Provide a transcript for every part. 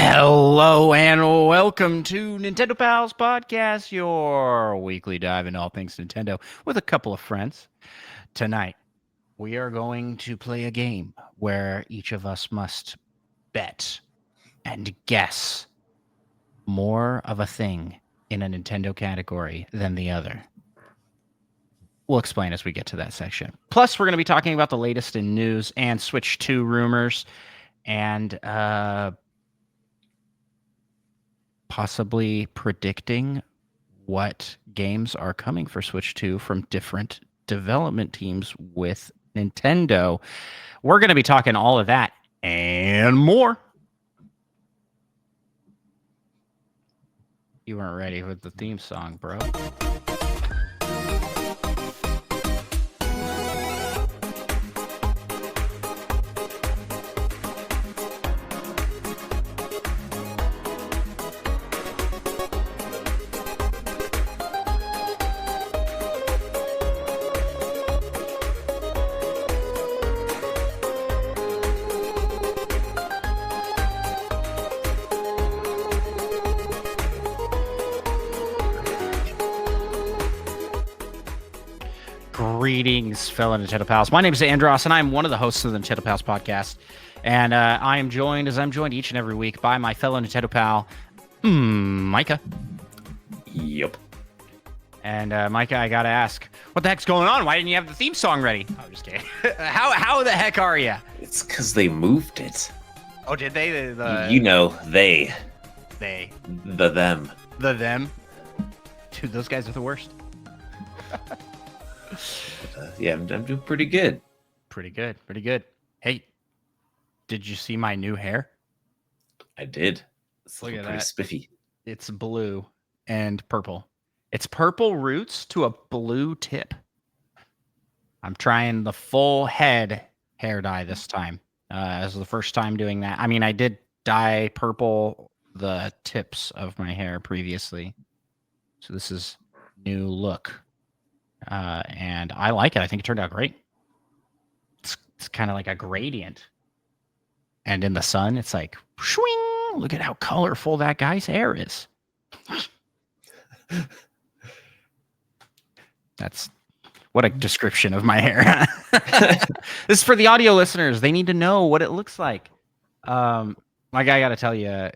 Hello and welcome to Nintendo Pals Podcast, your weekly dive in all things Nintendo with a couple of friends. Tonight, we are going to play a game where each of us must bet and guess more of a thing in a Nintendo category than the other. We'll explain as we get to that section. Plus, we're going to be talking about the latest in news and Switch 2 rumors and possibly predicting what games are coming for Switch 2 from different development teams with Nintendo. We're going to be talking all of that and more. You weren't ready with the theme song, bro. Greetings, fellow Nintendo Pals. My name is Andros, and I'm one of the hosts of the Nintendo Pals podcast. And I am joined, as I'm joined each and every week, by my fellow Nintendo pal, Micah. Yep. And Micah, I gotta ask, what the heck's going on? Why didn't you have the theme song ready? Oh, just kidding. How the heck are you? It's because they moved it. Oh, did they? They. Them. The them. Dude, those guys are the worst. Yeah, I'm doing pretty good. Pretty good. Hey, did you see my new hair? I did. It's Look at pretty that. spiffy. It's blue and purple. It's purple roots to a blue tip. I'm trying the full head hair dye this time. This is the first time doing that. I mean, I did dye purple the tips of my hair previously. So this is new look. And I like it. I think it turned out great. It's kind of like a gradient. And in the sun, it's like, swing! Look at how colorful that guy's hair is. That's what a description of my hair. This is for the audio listeners. They need to know what it looks like. Like, I got to tell you,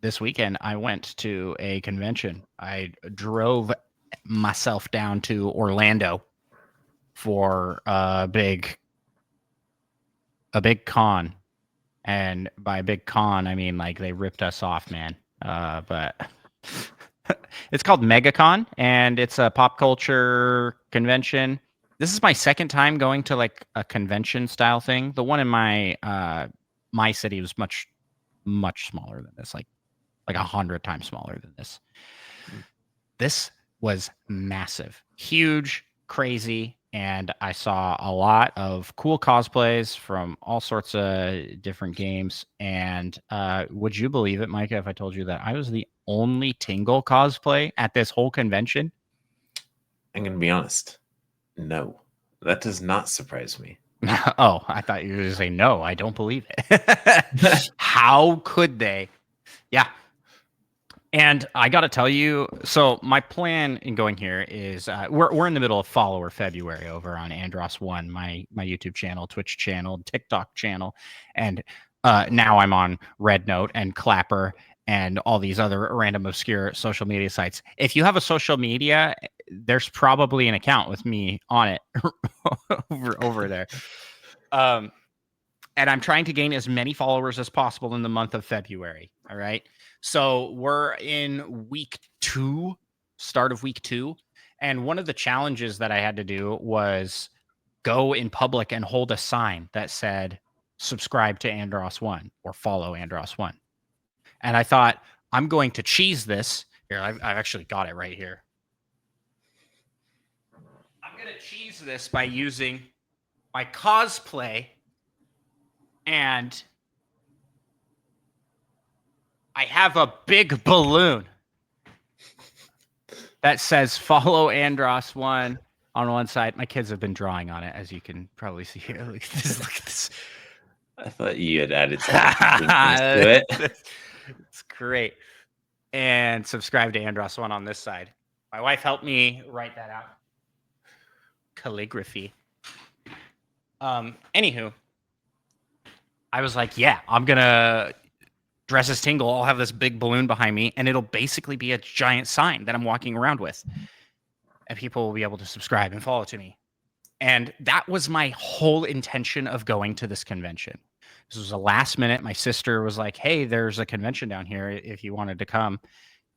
this weekend I went to a convention. I drove myself down to Orlando for a big con, and by a big con I mean like they ripped us off, man. But it's called MegaCon, and it's a pop culture convention. This is my second time going to like a convention style thing. The one in my city was much smaller than this, like 100 times smaller than this. This was massive, huge, crazy, and I saw a lot of cool cosplays from all sorts of different games. And would you believe it, Micah, if I told you that I was the only Tingle cosplay at this whole convention? I'm going to be honest. No, that does not surprise me. Oh, I thought you were going to say, no, I don't believe it. How could they? Yeah. And I got to tell you, so my plan in going here is we're in the middle of follower February over on Andros One, my YouTube channel, Twitch channel, TikTok channel, and now I'm on Red Note and Clapper and all these other random obscure social media sites. If you have a social media, there's probably an account with me on it over there. And I'm trying to gain as many followers as possible in the month of February. All right. So we're in week 2, start of week 2. And one of the challenges that I had to do was go in public and hold a sign that said, subscribe to Andros One or follow Andros One. And I thought, I'm going to cheese this. Here, I've actually got it right here. I'm going to cheese this by using my cosplay, and I have a big balloon that says follow Andros One on one side. My kids have been drawing on it, as you can probably see here. Look at this. I thought you had added some things to it. It's great. And subscribe to Andros One on this side. My wife helped me write that out. Calligraphy. Anywho, I was like, yeah, I'm gonna dress as Tingle. I'll have this big balloon behind me, and it'll basically be a giant sign that I'm walking around with. And people will be able to subscribe and follow to me. And that was my whole intention of going to this convention. This was a last minute. My sister was like, hey, there's a convention down here. If you wanted to come,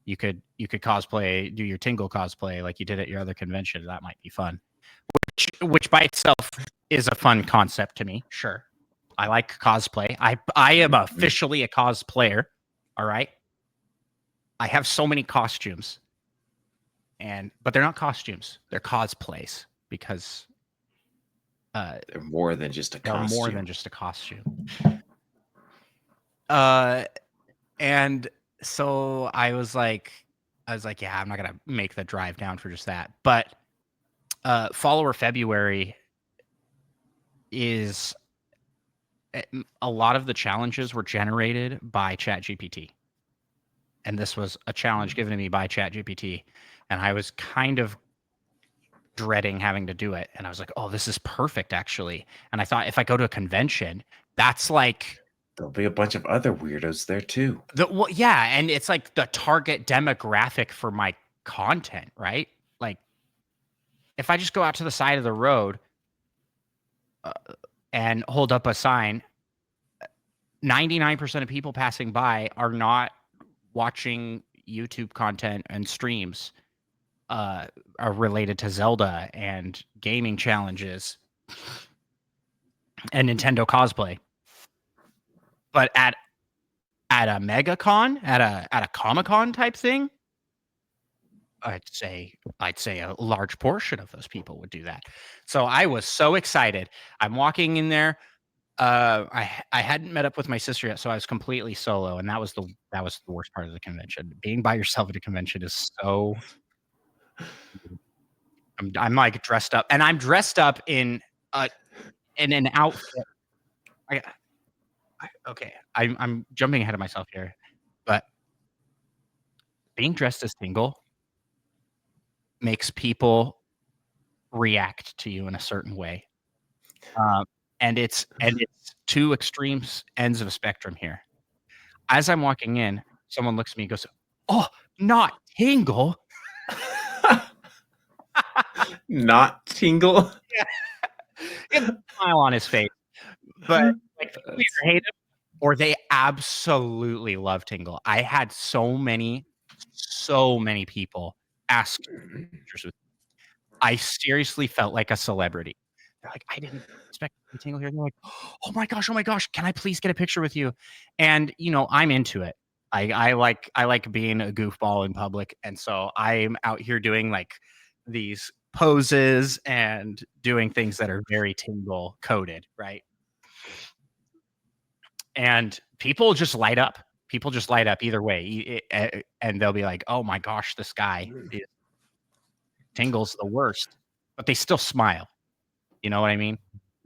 you could cosplay, do your Tingle cosplay like you did at your other convention. That might be fun. Which by itself is a fun concept to me. Sure. I like cosplay. I am officially a cosplayer. All right. I have so many costumes. But they're not costumes. They're cosplays because they're more than just a costume. They're more than just a costume. And so I was like, yeah, I'm not gonna make the drive down for just that. But Follower February is a lot of the challenges were generated by ChatGPT. And this was a challenge given to me by ChatGPT. And I was kind of dreading having to do it. And I was like, oh, this is perfect, actually. And I thought if I go to a convention, that's like... There'll be a bunch of other weirdos there, too. Well, yeah, and it's like the target demographic for my content, right? Like, if I just go out to the side of the road and hold up a sign, 99% of people passing by are not watching YouTube content and streams are related to Zelda and gaming challenges and Nintendo cosplay. But at a MegaCon, at a Comic-Con type thing, I'd say a large portion of those people would do that. So I was so excited. I'm walking in there. I hadn't met up with my sister yet, so I was completely solo, and that was the worst part of the convention. Being by yourself at a convention is so. I'm like dressed up, and I'm dressed up in an outfit. Okay, I'm jumping ahead of myself here, but being dressed as Tingle makes people react to you in a certain way. And it's two extremes ends of a spectrum here. As I'm walking in, someone looks at me and goes, "Oh, not Tingle." Not Tingle. Yeah. A smile on his face. But like, they either hate him or they absolutely love Tingle. I had so many people ask pictures with me. I seriously felt like a celebrity. They're like, I didn't expect Tingle here. They're like, oh my gosh, can I please get a picture with you? And I'm into it. I like being a goofball in public, and so I'm out here doing like these poses and doing things that are very Tingle coded, right? And people just light up. People just light up either way, and they'll be like, "Oh my gosh, this guy Tingle's the worst," but they still smile. You know what I mean?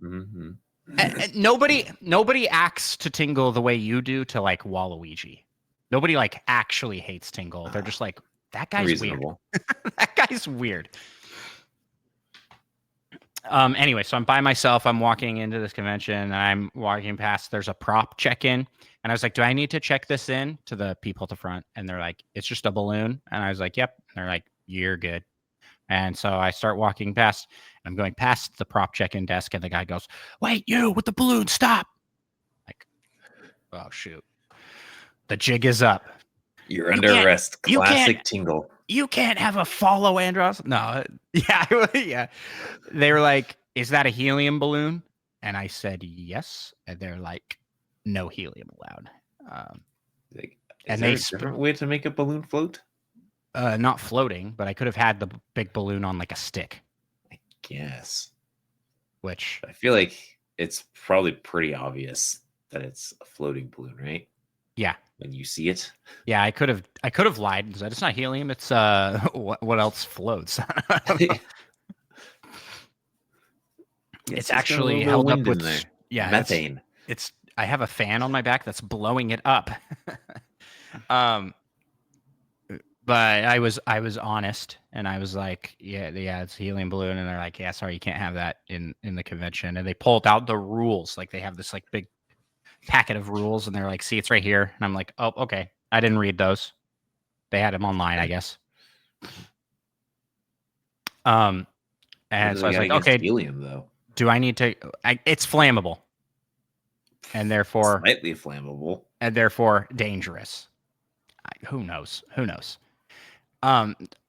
Mm-hmm. And nobody acts to Tingle the way you do to like Waluigi. Nobody like actually hates Tingle. They're just like, that guy's reasonable. Weird. That guy's weird. Anyway, so I'm by myself. I'm walking into this convention, and I'm walking past. There's a prop check-in, and I was like, "Do I need to check this in?" To the people at the front, and they're like, "It's just a balloon." And I was like, "Yep." And they're like, "You're good." And so I start walking past. I'm going past the prop check-in desk, and the guy goes, "Wait, you with the balloon, stop!" Like, oh shoot, the jig is up. You're under arrest. Classic Tingle. You can't have a follow, Andros. No, yeah. They were like, "Is that a helium balloon?" And I said, "Yes." And they're like, "No helium allowed." Is there a different way to make a balloon float? Not floating, but I could have had the big balloon on like a stick. I guess. Which I feel like it's probably pretty obvious that it's a floating balloon, right? Yeah. When you see it. Yeah, I could have lied and said it's not helium. It's what else floats? It's actually held up with methane. It's I have a fan on my back that's blowing it up. um, but I was honest, and I was like, yeah, it's a helium balloon, and they're like, yeah, sorry, you can't have that in the convention. And they pulled out the rules, like they have this like big packet of rules, and they're like, see, it's right here. And I'm like, oh, okay, I didn't read those. They had them online, I guess. And so I was like, okay, helium though. Do I need to? It's flammable, and therefore slightly flammable, and therefore dangerous. Who knows? Who knows?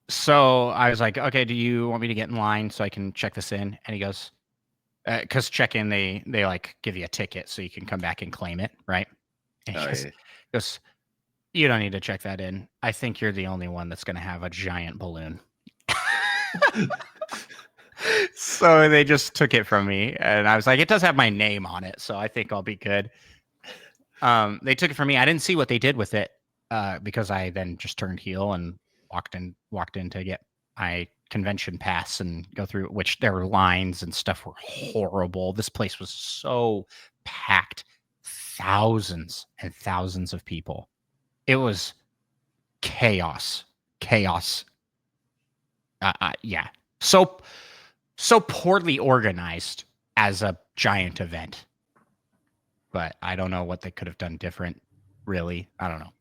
So I was like, okay, do you want me to get in line so I can check this in? And he goes, because check in, they like give you a ticket so you can come back and claim it, right? And he goes, you don't need to check that in. I think you're the only one that's going to have a giant balloon. So they just took it from me, and I was like, it does have my name on it, so I think I'll be good. They took it from me. I didn't see what they did with it because I then just turned heel and walked in to get my convention pass and go through, which there were lines and stuff were horrible. This place was so packed, thousands and thousands of people. It was chaos. Yeah. So poorly organized as a giant event. But I don't know what they could have done different, really. I don't know.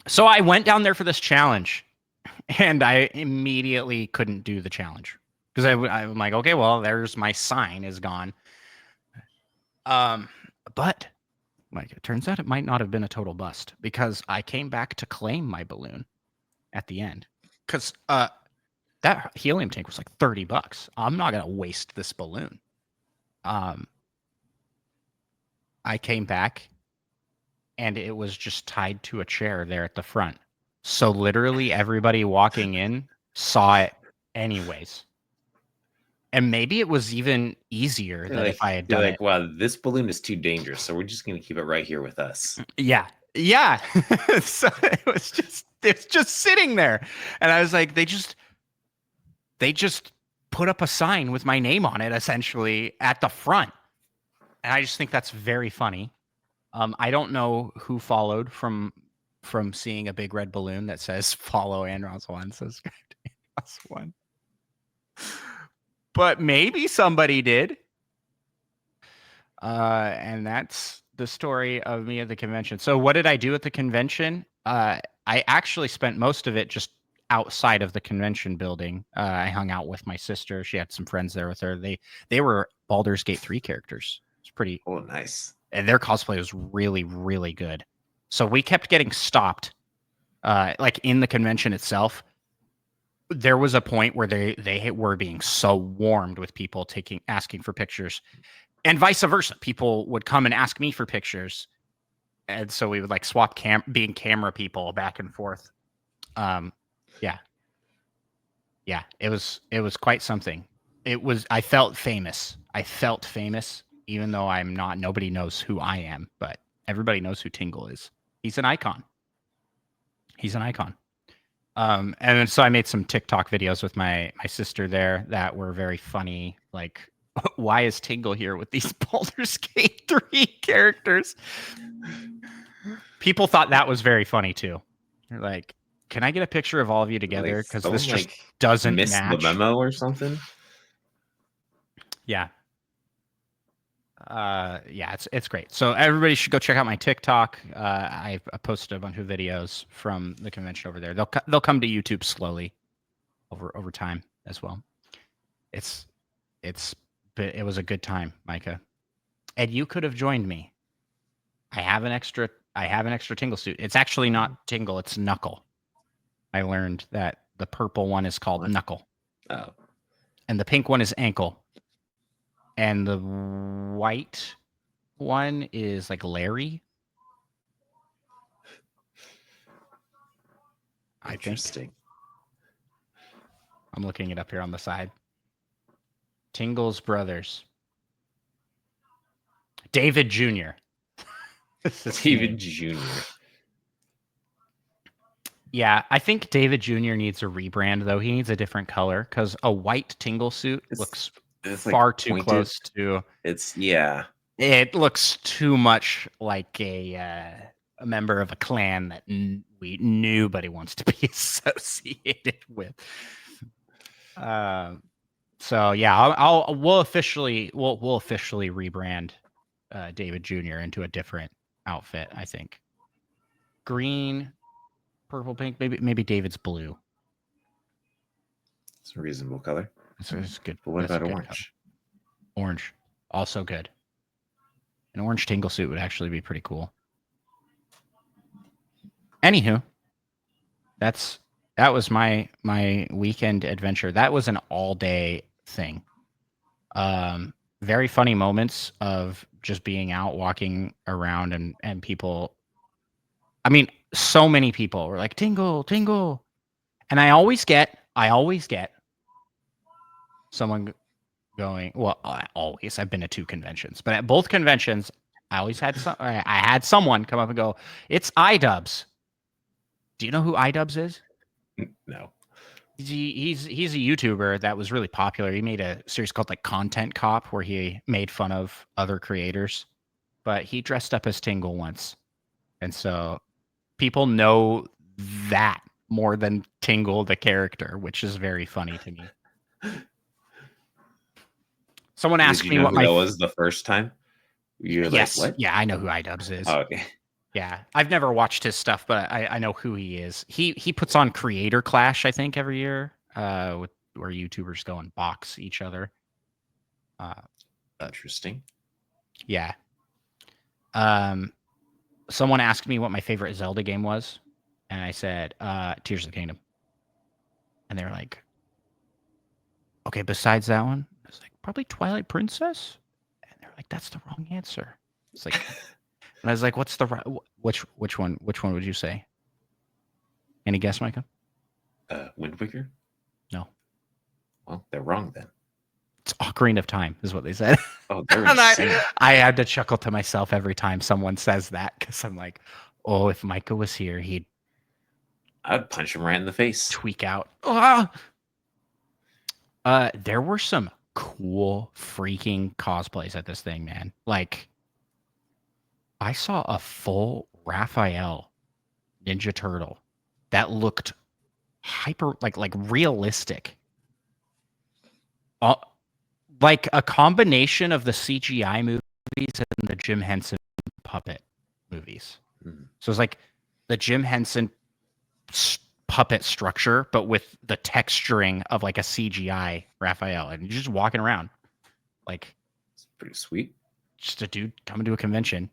So I went down there for this challenge, and I immediately couldn't do the challenge because I'm like, okay, well, there's my sign is gone. But like it turns out it might not have been a total bust because I came back to claim my balloon at the end because that helium tank was like $30. I'm not gonna waste this balloon. I came back and it was just tied to a chair there at the front. So literally everybody walking in saw it anyways. And maybe it was even easier than if I had done it. Wow, this balloon is too dangerous, so we're just going to keep it right here with us. Yeah. So it's just sitting there. And I was like, they just put up a sign with my name on it essentially at the front. And I just think that's very funny. I don't know who followed from seeing a big red balloon that says follow Andros1, subscribe to Andros1. But maybe somebody did. And that's the story of me at the convention. So what did I do at the convention? I actually spent most of it just outside of the convention building. I hung out with my sister. She had some friends there with her. They were Baldur's Gate 3 characters. It's pretty nice. And their cosplay was really, really good. So we kept getting stopped. Like in the convention itself, there was a point where they were being so warmed with people asking for pictures, and vice versa. People would come and ask me for pictures, and so we would like swap being camera people back and forth. Yeah, it was quite something. I felt famous. Even though I'm not. Nobody knows who I am, but everybody knows who Tingle is. He's an icon. And then, so I made some TikTok videos with my sister there that were very funny. Like, why is Tingle here with these Baldur's Gate 3 characters? People thought that was very funny too. They're like, can I get a picture of all of you together? Because this just doesn't match. The memo or something? Yeah. Yeah, it's great. So everybody should go check out my TikTok. I posted a bunch of videos from the convention over there. They'll come to YouTube slowly over time as well. It was a good time, Micah. And you could have joined me. I have an extra Tingle suit. It's actually not Tingle, it's Knuckle. I learned that the purple one is called Knuckle. Oh. And the pink one is Ankle. And the white one is like Larry. Interesting. I'm looking it up here on the side. Tingle's brothers. David Jr. David Jr. Yeah, I think David Jr. needs a rebrand, though. He needs a different color because a white Tingle suit looks far too close to. It's yeah. It looks too much like a member of a clan that nobody wants to be associated with. So yeah, we'll officially rebrand David Jr. into a different outfit. I think green, purple, pink. Maybe David's blue. It's a reasonable color. It's good. But what That's a about good orange? color. Orange, also good. An orange tingle suit would actually be pretty cool. Anywho, that was my weekend adventure. That was an all day thing. Very funny moments of just being out walking around and people. I mean, so many people were like tingle, tingle, and I always get someone going. Well, I've been to 2 conventions, but at both conventions, I always had I had someone come up and go, "It's iDubbbz." Do you know who iDubbbz is? No. He's a YouTuber that was really popular. He made a series called like Content Cop where he made fun of other creators, but he dressed up as Tingle once. And so people know that more than Tingle the character, which is very funny to me. Someone asked me what that was the first time. You're yes, like, what? Yeah, I know who iDubbbz is. Oh, okay. Yeah, I've never watched his stuff, but I know who he is. He puts on Creator Clash, I think, every year, where YouTubers go and box each other. Interesting. Yeah. Someone asked me what my favorite Zelda game was, and I said, Tears of the Kingdom. And they were like, okay, besides that one, I was like, probably Twilight Princess. And they're like, that's the wrong answer. It's like, and I was like, what's the right? Which one? Which one would you say? Any guess, Micah? Wind Waker? No. Well, they're wrong then. It's Ocarina of Time, is what they said. Oh, they're insane. I had to chuckle to myself every time someone says that because I'm like, oh, if Micah was here, he'd I'd punch him right in the face. tweak out. There were some cool freaking cosplays at this thing, man. Like, I saw a full Raphael Ninja Turtle that looked hyper like realistic. Like a combination of the CGI movies and the Jim Henson puppet movies. Mm-hmm. So it's like the Jim Henson puppet structure, but with the texturing of like a CGI Raphael, and you're just walking around like it's pretty sweet. Just a dude coming to a convention.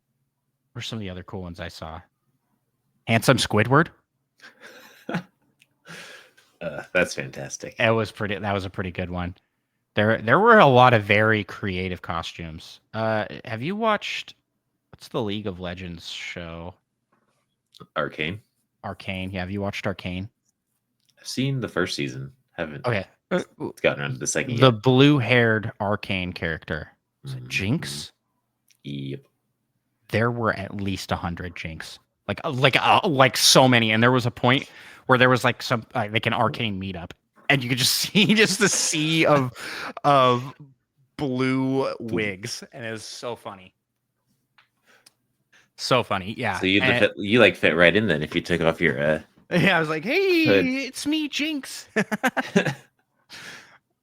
Where's some of the other cool ones I saw? Handsome Squidward. That's fantastic. That was a pretty good one. There were a lot of very creative costumes. Have you watched what's the League of Legends show? Arcane. Arcane. Yeah, have you watched Arcane? I've seen the first season. Haven't. Okay. It's gotten around to the second. The blue-haired Arcane character. Was it Jinx? Yep. There were at least 100 Jinx. Like so many, and there was a point where there was like some like an Arcane meetup, and you could just see just the sea of blue wigs, and it was so funny. So funny, yeah. So you like fit right in then if you took off your yeah, I was like, hey, hood. It's me, Jinx. Man,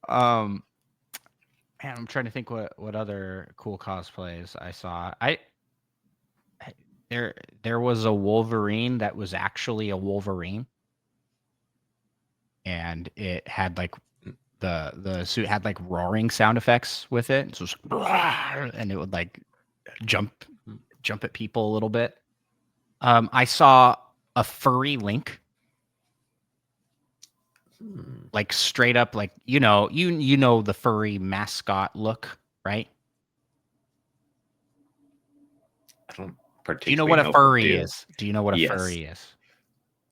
I'm trying to think what other cool cosplays I saw. There was a Wolverine that was actually a Wolverine, and it had like the suit had like roaring sound effects with it, so and it would like jump at people a little bit. I saw a furry Link, like straight up, like you know the furry mascot look, right? I don't. Do you know what a furry is? Do you know what a furry is?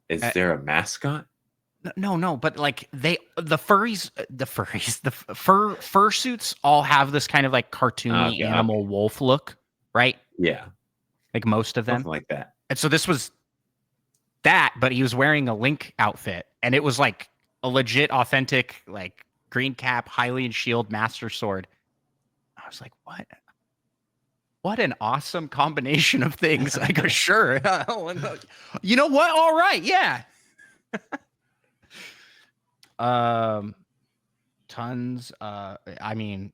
Is there a mascot? No, but like the fursuits all have this kind of like cartoony animal wolf look, right? Yeah. Like most of them. Something like that. And so this was that, but he was wearing a Link outfit, and it was like a legit authentic like green cap, Hylian shield, master sword. I was like, what? what an awesome combination of things. I go, sure. You know what? All right, yeah. Tons. I mean,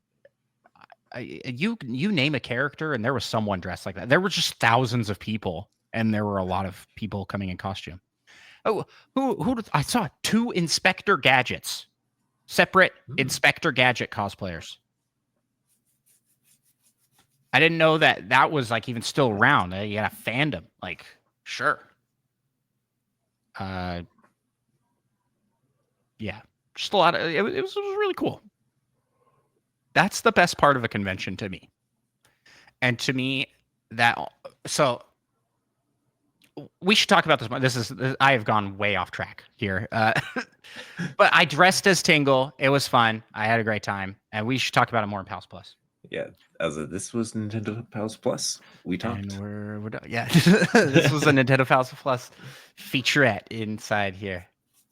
you name a character, and there was someone dressed like that. There were just thousands of people, and there were a lot of people coming in costume. Oh, I saw 2 Inspector Gadgets, separate Inspector Gadget cosplayers. I didn't know that was like even still around. You got a fandom, like sure. Yeah, just a lot of it was really cool. That's the best part of a convention to me. And to me, so we should talk about this. I have gone way off track here. But I dressed as Tingle. It was fun. I had a great time, and we should talk about it more in Pals Plus. Yeah, this was Nintendo Pals Plus. We talked. And we're done. Yeah, this was a Nintendo Pals Plus featurette inside here.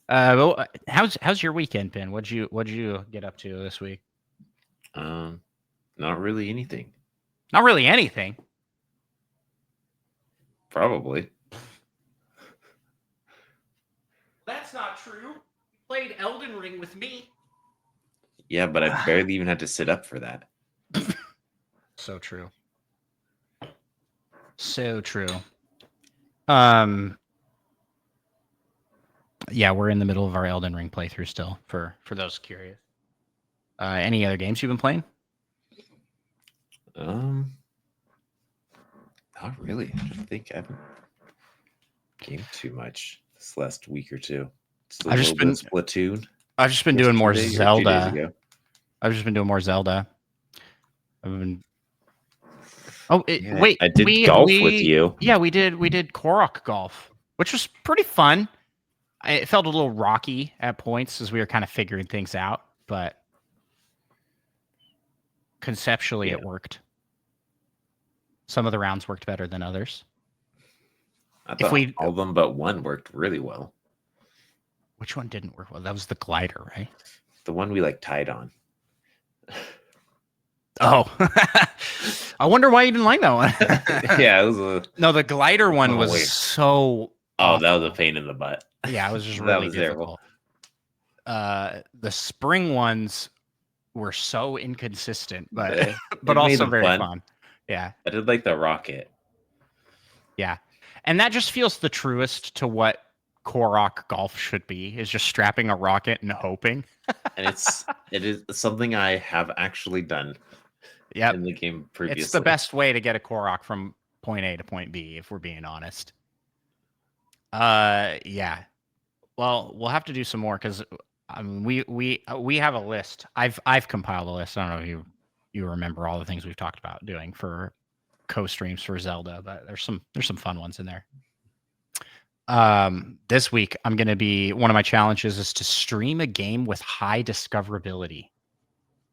How's your weekend been? What'd you get up to this week? Not really anything. Not really anything. Probably. That's not true. You played Elden Ring with me. Yeah, but I barely even had to sit up for that. So true. So true. Yeah, we're in the middle of our Elden Ring playthrough still, for those curious. Any other games you've been playing? Not really. I don't think I haven't gamed too much this last week or two. I've just been Splatoon. I've just been doing more Zelda. I've just been doing more Zelda. I've been. Oh wait! I did golf with you. Yeah, we did Korok golf, which was pretty fun. It felt a little rocky at points as we were kind of figuring things out, but conceptually it worked. Some of the rounds worked better than others. I thought all of them but one worked really well. Which one didn't work well? That was the glider, right? The one we tied on. Oh, I wonder why you didn't like that one. Yeah, it was no. The glider one was so. Oh, that was a pain in the butt. Yeah, it was just really difficult. The spring ones were so inconsistent, but also very fun. Yeah, I did like the rocket. Yeah, and that just feels the truest to what Korok golf should be, is just strapping a rocket and hoping. And it is something I have actually done. Yeah, in the game previously. It's the best way to get a Korok from point A to point B, if we're being honest. Yeah. Well, we'll have to do some more because we have a list. I've compiled a list. I don't know if you remember all the things we've talked about doing for co-streams for Zelda, but there's some fun ones in there. This week I'm going to be, one of my challenges is to stream a game with high discoverability.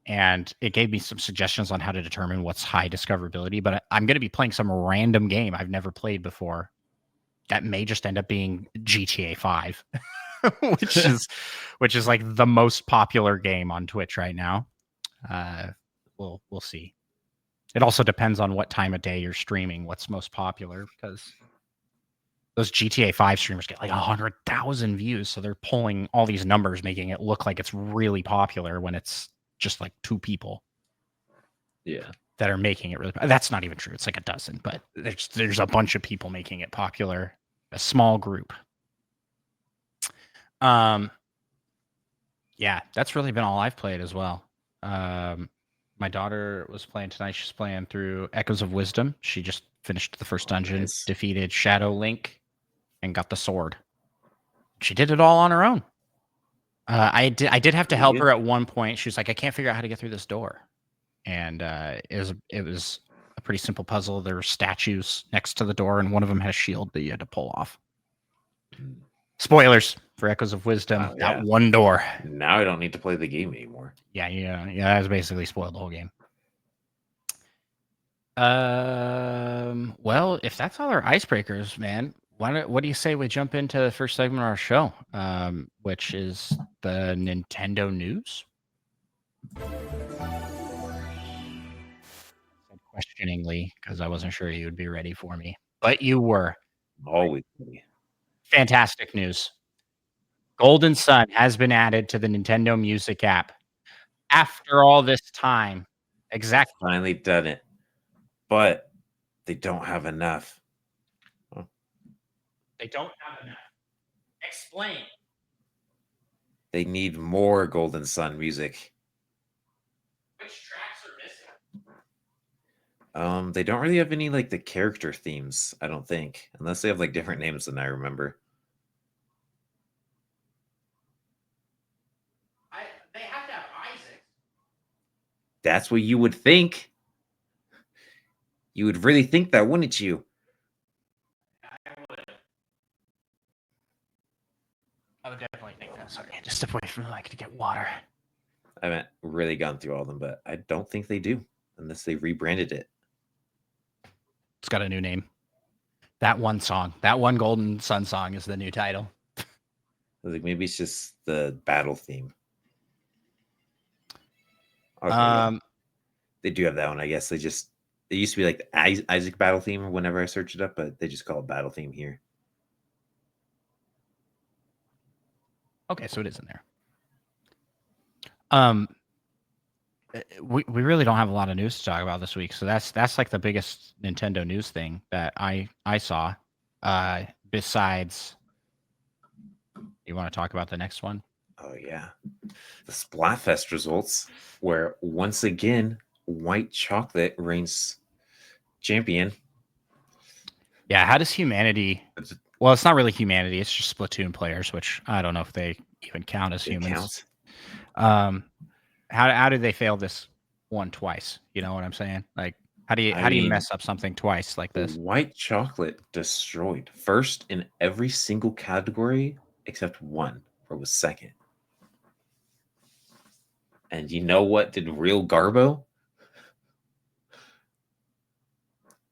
And it gave me some suggestions on how to determine what's high discoverability, but I'm going to be playing some random game I've never played before. That may just end up being GTA 5, which is like the most popular game on Twitch right now. We'll see. It also depends on what time of day you're streaming, what's most popular, because those GTA 5 streamers get like 100,000 views. So they're pulling all these numbers, making it look like it's really popular when it's just like 2 people. Yeah. That are making it really. That's not even true. It's like a dozen, but there's a bunch of people making it popular. A small group. Yeah, that's really been all I've played as well. My daughter was playing tonight. She's playing through Echoes of Wisdom. She just finished the first dungeon, defeated Shadow Link, and got the sword. She did it all on her own. I did have to help her at one point. She was like, I can't figure out how to get through this door. And it was a pretty simple puzzle. There were statues next to the door, and one of them had a shield that you had to pull off. Spoilers for Echoes of Wisdom. That one door. Now I don't need to play the game anymore. Yeah. That was basically spoiled the whole game. Well, if that's all our icebreakers, man, what do you say we jump into the first segment of our show, which is the Nintendo news? questioningly because I wasn't sure you would be ready for me, but you were. Always ready. Fantastic news. Golden Sun has been added to the Nintendo Music app after all this time. Exactly. Finally done it. But they don't have enough. They don't have enough. Explain. They need more Golden Sun music. Which tracks are missing? They don't really have any like the character themes, I don't think, unless they have like different names than I remember. They have to have Isaac. That's what you would think. You would really think that, wouldn't you? I would definitely think that. Sorry, just away from the mic to get water. I haven't really gone through all of them, but I don't think they do, unless they rebranded it. It's got a new name. That one song, that one Golden Sun song is the new title. I was like, maybe it's just the battle theme. Okay, yeah. They do have that one, I guess. It used to be like the Isaac battle theme whenever I search it up, but they just call it battle theme here. Okay, so it is in there. We really don't have a lot of news to talk about this week, so that's like the biggest Nintendo news thing that I saw. Besides, you want to talk about the next one? Oh yeah, the Splatfest results, where once again White Chocolate reigns champion. Yeah, how does humanity? Well, it's not really humanity; it's just Splatoon players, which I don't know if they even count as humans. How did they fail this one twice? You know what I'm saying? Like, how do you mess up something twice like this? White Chocolate destroyed first in every single category except one, where it was second. And you know what did real Garbo?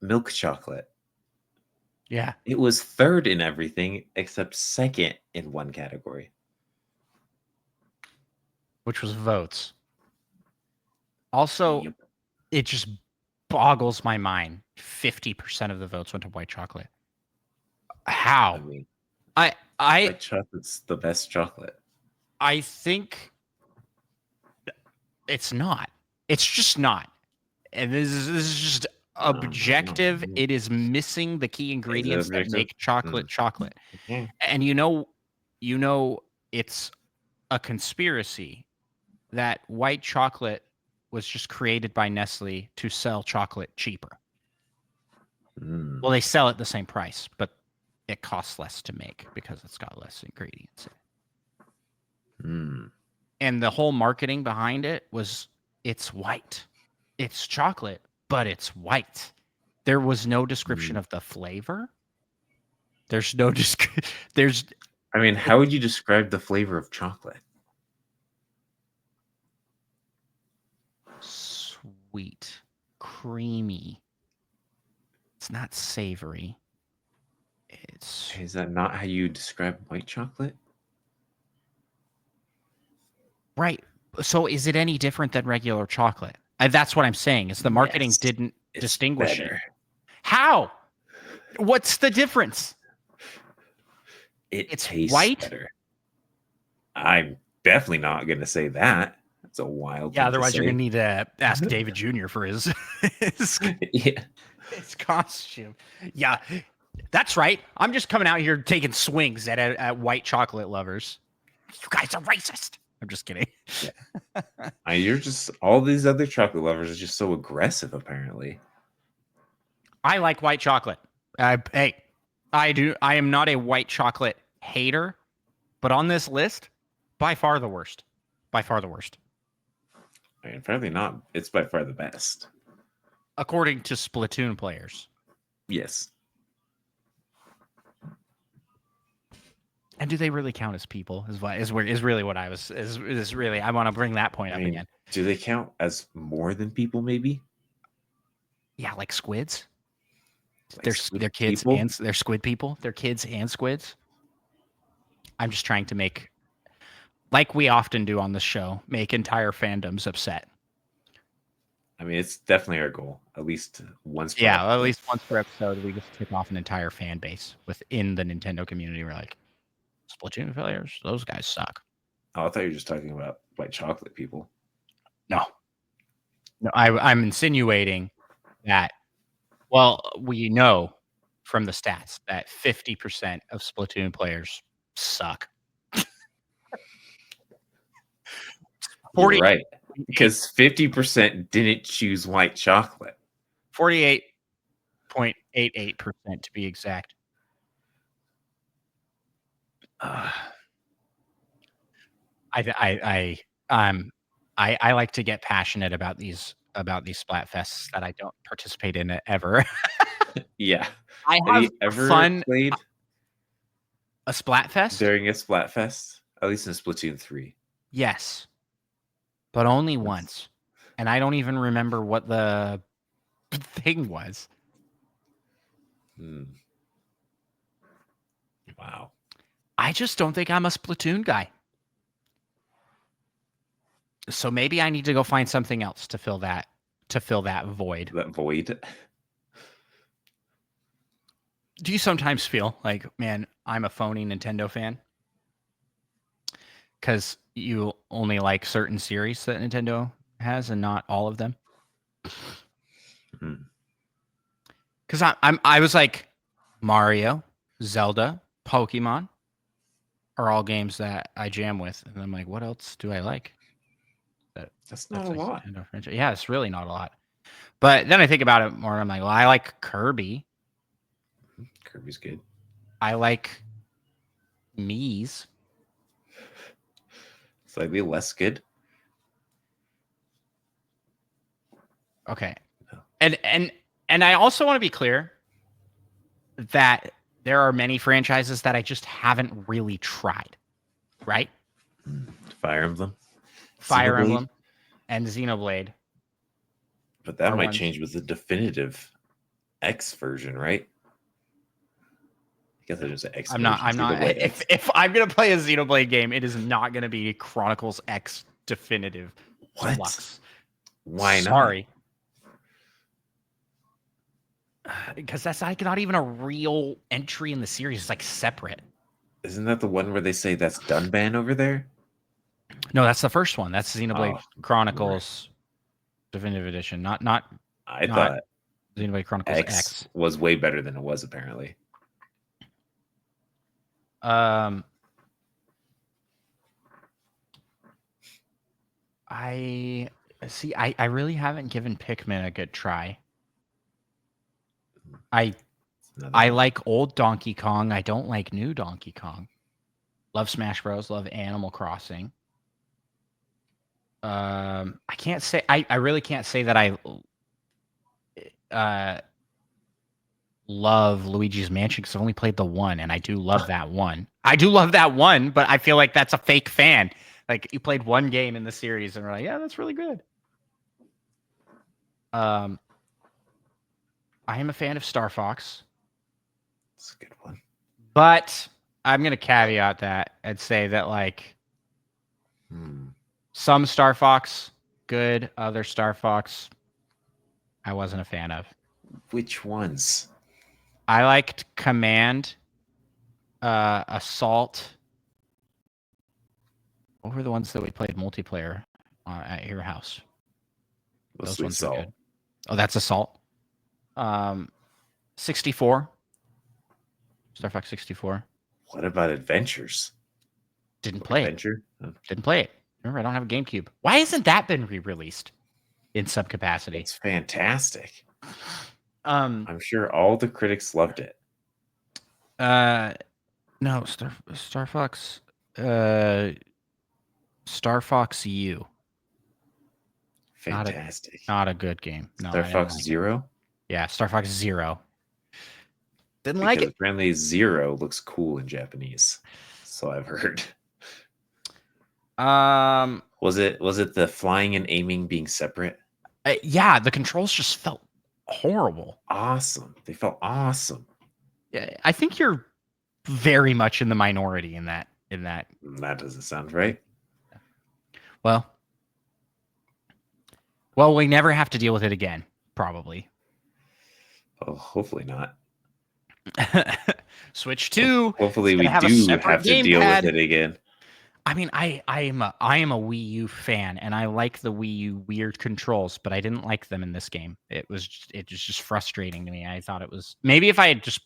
Milk Chocolate. Yeah. It was third in everything except second in one category, which was votes. Also, It just boggles my mind. 50% of the votes went to White Chocolate. How? White Chocolate's the best chocolate. I think it's not. It's just not. And this is just objective. It is missing the key ingredients that make chocolate chocolate. Okay. And you know it's a conspiracy that White Chocolate was just created by Nestle to sell chocolate cheaper. Well, they sell it the same price, but it costs less to make because it's got less ingredients in it. And the whole marketing behind it was it's white. It's chocolate, but it's white. There was no description of the flavor. There's no I mean, how would you describe the flavor of chocolate? Sweet, creamy. It's not savory. Is that not how you describe white chocolate? Right. So is it any different than regular chocolate? That's what I'm saying. Is the marketing didn't distinguish it. How? What's the difference? It's white. Better. I'm definitely not going to say that. That's a wild. Yeah. Otherwise, you're going to need to ask David Jr. for his costume. Yeah, that's right. I'm just coming out here taking swings at white chocolate lovers. You guys are racist. I'm just kidding. Yeah. You're just all these other chocolate lovers are just so aggressive. Apparently, I like white chocolate. Hey, I do. I am not a white chocolate hater, but on this list, by far the worst. By far the worst. I mean, apparently not. It's by far the best, according to Splatoon players. Yes. And do they really count as people? Is really what I was is really I want to bring that point up again. Do they count as more than people? Maybe. Yeah, like squids. Like they're kids people? and they're squid people. They're kids and squids. I'm just trying to make, like we often do on this show, make entire fandoms upset. I mean, it's definitely our goal. At least once per Yeah, at episode. least once per episode, we just kick off an entire fan base within the Nintendo community. We're like, Splatoon failures, those guys suck. Oh, I thought you were just talking about white chocolate people. No, I'm insinuating that. Well, we know from the stats that 50% of Splatoon players suck. 40, You're right, because 50% didn't choose white chocolate. 48.88% to be exact. I like to get passionate about these Splatfests that I don't participate in it ever. Yeah. I Have have you ever fun played a Splatfest? during a Splatfest? At least in Splatoon 3. Yes. But only once. And I don't even remember what the thing was. Wow. I just don't think I'm a Splatoon guy. So maybe I need to go find something else to fill that void. That void. Do you sometimes feel like, man, I'm a phony Nintendo fan? Because you only like certain series that Nintendo has and not all of them? Because I was like, Mario, Zelda, Pokemon are all games that I jam with. And I'm like, what else do I like? That's not a like lot. Nintendo franchise. Yeah, it's really not a lot. But then I think about it more. I'm like, well, I like Kirby. Kirby's good. I like Mii's. Slightly less good. Okay. And I also want to be clear that there are many franchises that I just haven't really tried. Right? Fire Emblem. Fire Emblem and Xenoblade. But that might change with the definitive X version, right? I guess I just said X. I'm not. If I'm gonna play a Xenoblade game, it is not gonna be Chronicles X Definitive Deluxe. Why not? Sorry. Because that's like not even a real entry in the series. It's like separate. Isn't that the one where they say that's Dunban over there? No, that's the first one. That's Xenoblade Chronicles Definitive Edition. Not. I thought Xenoblade Chronicles X was way better than it was apparently. I see. I really haven't given Pikmin a good try. I like old Donkey Kong. I don't like new Donkey Kong. Love Smash Bros. Love Animal Crossing. I can't say. I really can't say that I love Luigi's Mansion because I've only played the one, and I do love that one. I do love that one, but I feel like that's a fake fan. Like you played one game in the series, and we're like, yeah, that's really good. I am a fan of Star Fox. It's a good one. But I'm going to caveat that and say that, like, some Star Fox, good. Other Star Fox, I wasn't a fan of. Which ones? I liked Command, Assault. What were the ones that we played multiplayer at your house? Those ones are good. Oh, that's Assault. 64. Star Fox 64. What about Adventures? Didn't play Adventure? it. Didn't play it. Remember, I don't have a GameCube. Why hasn't that been re-released in some capacity? It's fantastic. I'm sure all the critics loved it. No, Star Fox. Star Fox U. Fantastic. Not a good game. No, Star Fox Zero? Yeah, Star Fox Zero. Didn't because like it. Apparently Zero looks cool in Japanese. So I've heard. Was it the flying and aiming being separate? Yeah, the controls just felt horrible. Awesome. They felt awesome. Yeah, I think you're very much in the minority in that. That doesn't sound right. Well, Well, we never have to deal with it again, probably. Oh, hopefully not. Switch 2. Hopefully It's we gonna have a do separate have to deal with gamepad. it again. I mean, I am a Wii U fan, and I like the Wii U weird controls, but I didn't like them in this game. It was just frustrating to me. I thought it was maybe if I had just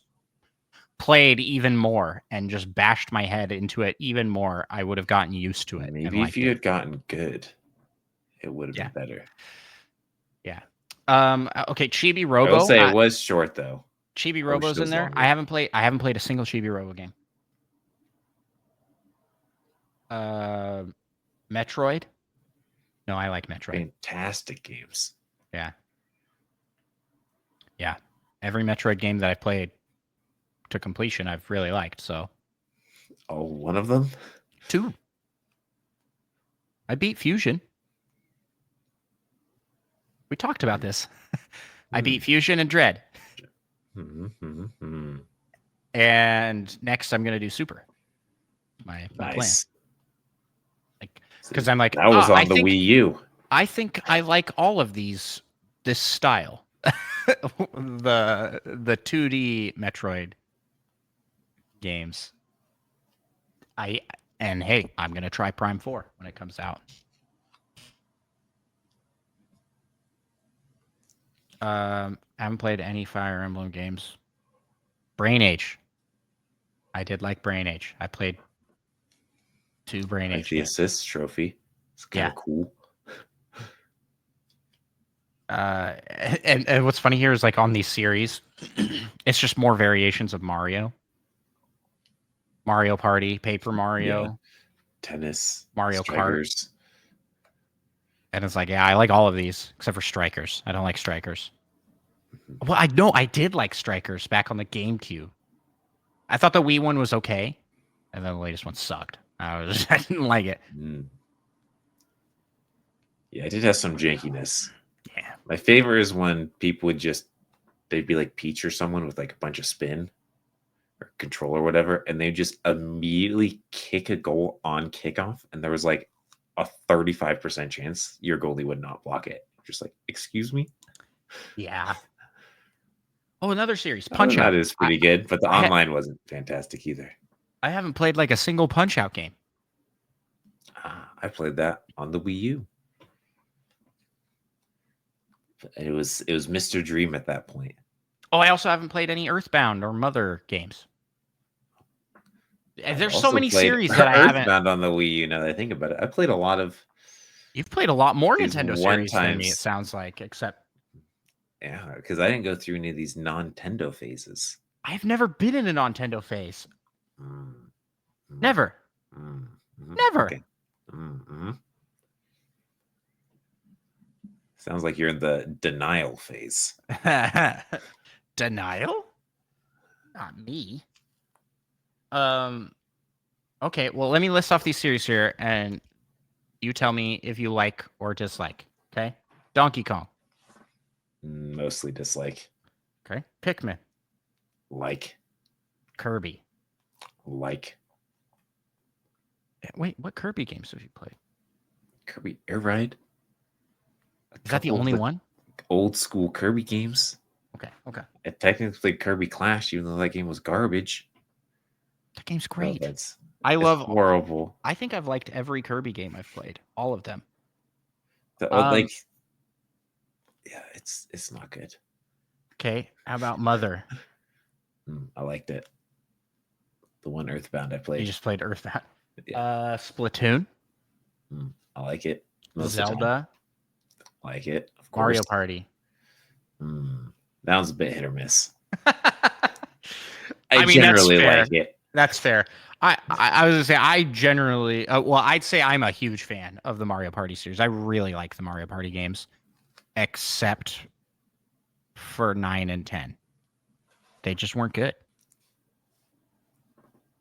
played even more and just bashed my head into it even more, I would have gotten used to it. Maybe if you had gotten good, it would have Yeah. been better. Yeah. Okay, Chibi I will Robo. say it was short though. Chibi I wish Robo's it in was there. longer. I haven't played a single Chibi Robo game. Metroid. No, I like Metroid. Fantastic games. Yeah. Yeah. Every Metroid game that I've played to completion, I've really liked. So Oh, one of them? 2. I beat Fusion. We talked about this. I beat Fusion and Dread. And next I'm gonna do Super. My plan. Nice. Like, because I'm like, That was I on the think, Wii U. I think I like all of this style. the 2D Metroid games. And hey, I'm gonna try Prime 4 when it comes out. I haven't played any Fire Emblem games. Brain Age. I did like Brain Age. I played 2 Brain Like Age the games. assist trophy. It's kind of cool. And what's funny here is like on these series, it's just more variations of Mario. Mario Party, Paper Mario, tennis, Mario Strikers. Kart. And it's like, yeah, I like all of these except for Strikers. I don't like Strikers. Well, I did like Strikers back on the GameCube. I thought the Wii one was okay, and then the latest one sucked. I didn't like it. Yeah, it did have some jankiness. Yeah. My favorite is when people would they'd be like Peach or someone with like a bunch of spin or control or whatever, and they'd just immediately kick a goal on kickoff, and there was like a 35% chance your goalie would not block it. Just like, excuse me? Yeah. Oh, another series, Punch Out. That is pretty good, but the online wasn't fantastic either. I haven't played like a single Punch Out game. I played that on the Wii U. It was Mr. Dream at that point. Oh, I also haven't played any Earthbound or Mother games. There's so many series that I haven't. Earthbound on the Wii U. Now that I think about it, I played a lot of. You've played a lot more Nintendo series than me. It sounds like, except. Yeah, because I didn't go through any of these non-Nintendo phases. I've never been in a Nintendo phase. Never. Never. Okay. Sounds like you're in the denial phase. Denial? Not me. Okay, well, let me list off these series here, and you tell me if you like or dislike. Okay? Donkey Kong. Mostly dislike. Okay. Pikmin. Like. Kirby. Like. Wait, what Kirby games have you played? Kirby Air Ride. Is that the only one? Old school Kirby games. Okay. I technically played Kirby Clash, even though that game was garbage. That game's great. I love horrible. I think I've liked every Kirby game I've played. All of them. Yeah, it's not good. Okay. How about Mother? I liked it. The one Earthbound I played. You just played Earthbound. Yeah. Splatoon. I like it. Zelda. Like it. Of course. Mario Party. That was a bit hit or miss. I mean, generally like it. That's fair. I was gonna say I generally I'd say I'm a huge fan of the Mario Party series. I really like the Mario Party games, except for 9 and 10. They just weren't good.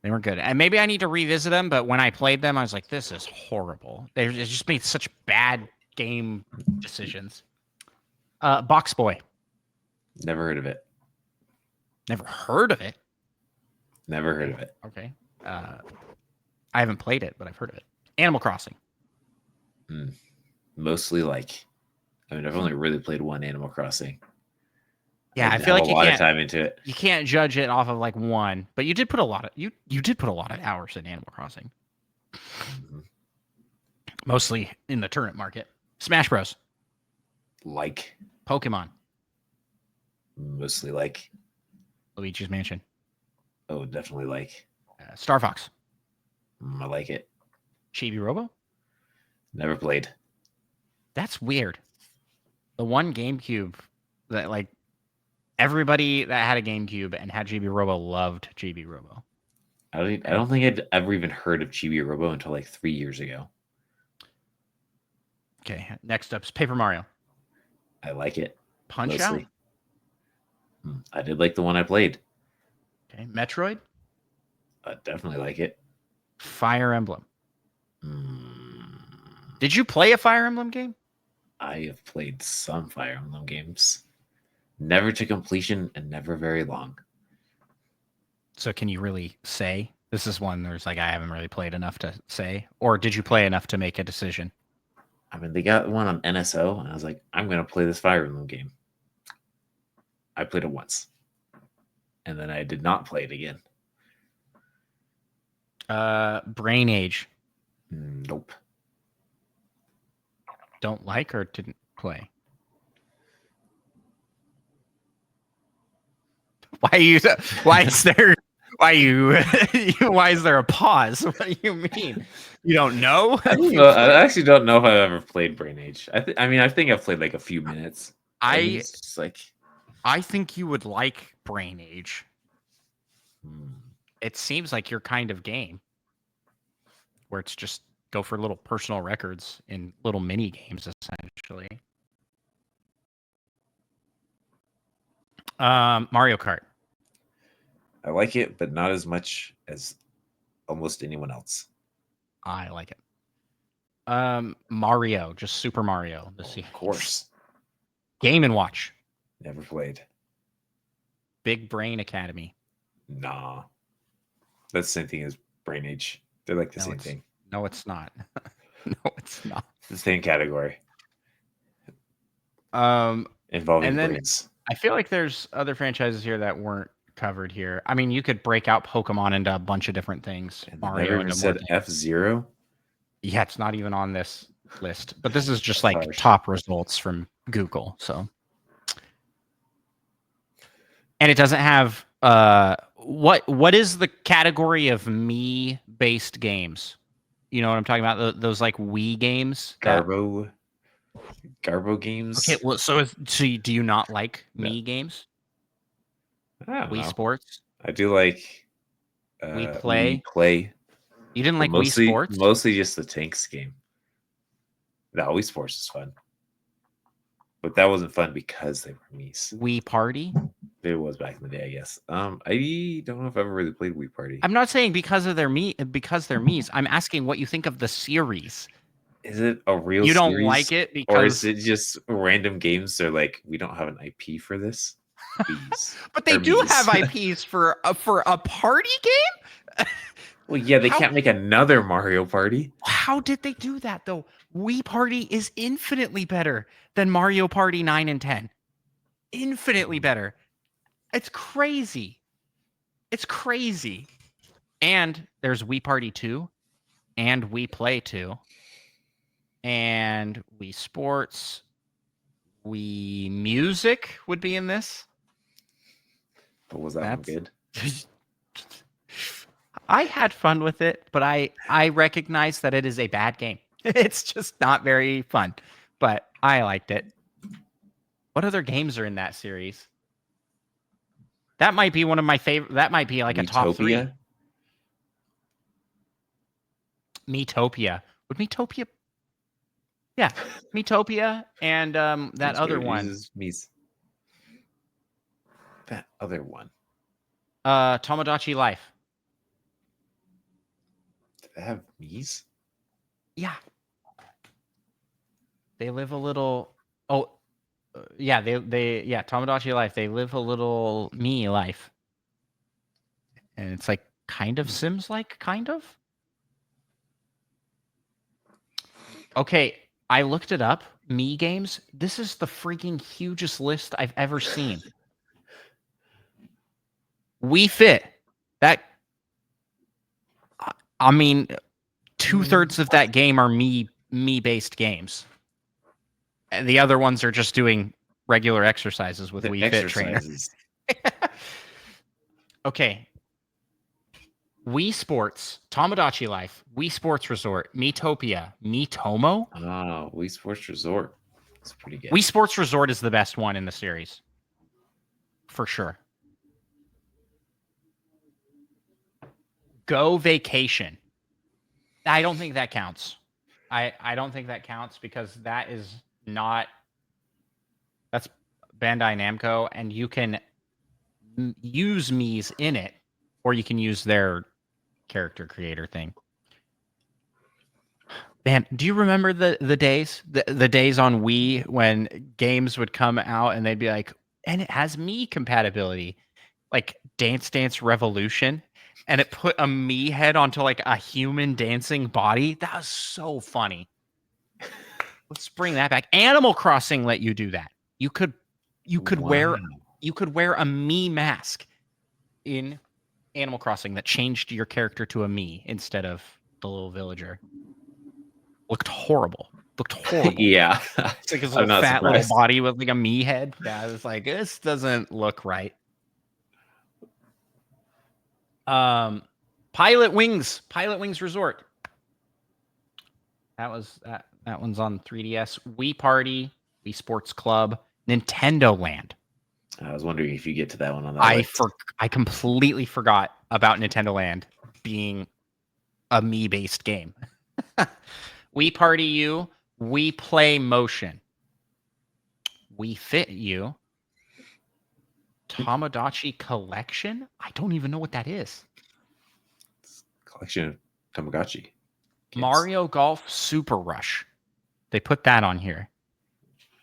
They weren't good. And maybe I need to revisit them, but when I played them, I was like, this is horrible. They just made such bad game decisions. Box Boy. Never heard of it. Never heard of it? Never heard of it. Okay. I haven't played it, but I've heard of it. Animal Crossing. Mostly like. I mean, I've only really played one Animal Crossing. Yeah, I didn't feel have like a lot of time into it. you can't judge it off of like one, but you did put a lot of you did put a lot of hours in Animal Crossing, Mhm. mostly in the tournament market. Smash Bros, Like, Pokemon, mostly like. Luigi's Mansion, Oh, definitely like. Star Fox, I like it. Chibi Robo. Never played. That's weird. The one GameCube that like everybody that had a GameCube and had GB Robo loved GB Robo. I don't think I'd ever even heard of Chibi Robo until like 3 years ago. Okay, next up's Paper Mario. I like it. Punch Mostly. Out. I did like the one I played. Okay, Metroid. I definitely like it. Fire Emblem. Mm, Did you play a Fire Emblem game? I have played some Fire Emblem games. Never to completion and never very long. So can you really say this is one there's like I haven't really played enough to say, or did you play enough to make a decision? I mean, they got one on NSO, and I was like, I'm going to play this Fire Emblem game. I played it once, and then I did not play it again. Brain Age. Nope. Don't like or didn't play? Why is there why is there a pause? What do you mean? You don't know? I actually don't know if I've ever played Brain Age. I think I've played like a few minutes. It's just like I think you would like Brain Age. It seems like your kind of game where it's just go for little personal records in little mini games, essentially. Mario Kart. I like it, but not as much as almost anyone else. I like it. Mario, just Super Mario. Of course. Game and Watch. Never played. Big Brain Academy. Nah. That's the same thing as Brain Age. They're like the same thing. No, it's not. No, it's not. The same category. and Involving then brains. I feel like there's other franchises here that weren't covered here. I mean, you could break out Pokemon into a bunch of different things. And Mario never even into said more things. F-Zero. Yeah, it's not even on this list, but this is just like Harsh. top results from Google. So, and it doesn't have what is the category of me based games? You know what I'm talking about? Those like Wii games. Garbo games. Okay, well, so do you not like me games? I don't Wii know. Sports. I do like Wii Play. Wii Play. You didn't like mostly, Wii Sports? Mostly just the Tanks game. No, Wii Sports is fun. But that wasn't fun because they were Mii's. Wii Party? It was back in the day, I guess. I don't know if I've ever really played Wii Party. I'm not saying because they're Mii's. I'm asking what you think of the series. Is it a real You don't series? like it because Or is it just random games? They're like, we don't have an IP for this. But they do have IPs for a party game? Well, yeah, they can't make another Mario Party. How did they do that though? Wii Party is infinitely better than Mario Party 9 and 10. Infinitely better. It's crazy. It's crazy. And there's Wii Party 2 and Wii Play 2 and Wii Sports. Wii Music would be in this. But was that one good? I had fun with it, but I recognize that it is a bad game. It's just not very fun, but I liked it. What other games are in that series? That might be one of my favorite. That might be like a top 3. Miitopia. Would Miitopia? Yeah, Miitopia and that other one. That other one. Tomodachi Life. Do they have Mii's? Yeah. They live a little. Oh, yeah. Yeah. Tomodachi Life. They live a little me life, and it's like kind of Sims like, kind of. Okay, I looked it up. Me games, this is the freaking hugest list I've ever seen. Wii Fit. That, I mean, 2/3 of that game are me based games. And the other ones are just doing regular exercises with The Wii Fit Trainer. exercises. Okay. Wii Sports, Tomodachi Life, Wii Sports Resort, Miitopia, Miitomo. Oh, Wii Sports Resort. It's pretty good. Wii Sports Resort is the best one in the series. For sure. Go Vacation. I don't think that counts. I don't think that counts because that is not. That's Bandai Namco, and you can use Mii's in it, or you can use their character creator thing. Man, do you remember the days the days on Wii when games would come out and they'd be like, and it has Mii compatibility, like Dance Dance Revolution, and it put a Mii head onto like a human dancing body? That was so funny. Let's bring that back. Animal Crossing let you do that. You could wear Wow. a Mii mask in Animal Crossing that changed your character to a Mii instead of the little villager. Looked horrible. Yeah. It's like his I'm little not fat little surprised. body with like a Mii head. Yeah, I was like, this doesn't look right. Pilot Wings Resort. That was that one's on 3DS. Wii Party, Wii Sports Club, Nintendo Land. I was wondering if you get to that one on that list. I completely forgot about Nintendo Land being a Mii based game. Wii Party U, Wii Play Motion, Wii Fit U, Tomodachi Collection. I don't even know what that is. Collection of Tamagotchi. Kids. Mario Golf Super Rush. They put that on here.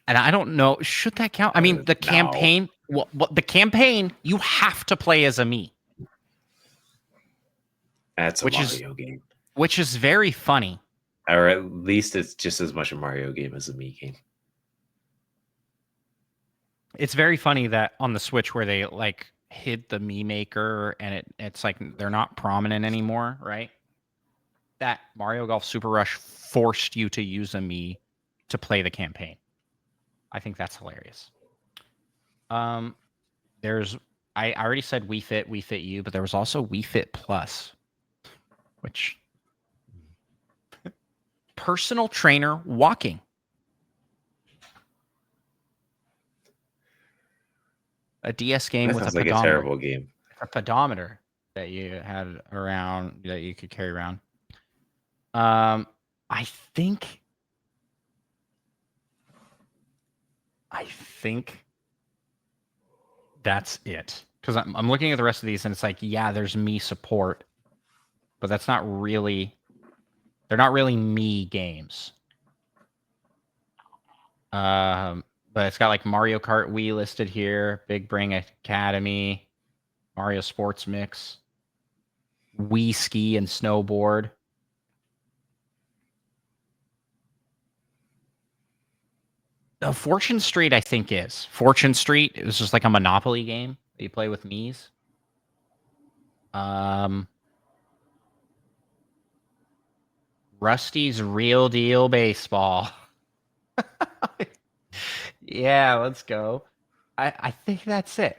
And I don't know, should that count? I mean, the No. campaign, well, the campaign, you have to play as a Mii, That's a which is- Mario game. which is very funny. Or at least it's just as much a Mario game as a Mii game. It's very funny that on the Switch where they like hid the Mii Maker and it's like they're not prominent anymore, right? That Mario Golf Super Rush forced you to use a Mii to play the campaign. I think that's hilarious. There's I already said Wii Fit U, but there was also Wii Fit Plus, which personal trainer walking. A DS game That with sounds a like a pedometer. terrible game. A pedometer that you had around that you could carry around. I think that's it. Because I'm looking at the rest of these and it's like, yeah, there's Mii support, but that's not really. They're not really Mii games. But it's got like Mario Kart Wii listed here, Big Brain Academy, Mario Sports Mix, Wii Ski and Snowboard. Fortune Street, I think, is. Fortune Street, it was just like a Monopoly game that you play with Mii's. Rusty's Real Deal Baseball. Yeah, let's go. I think that's it.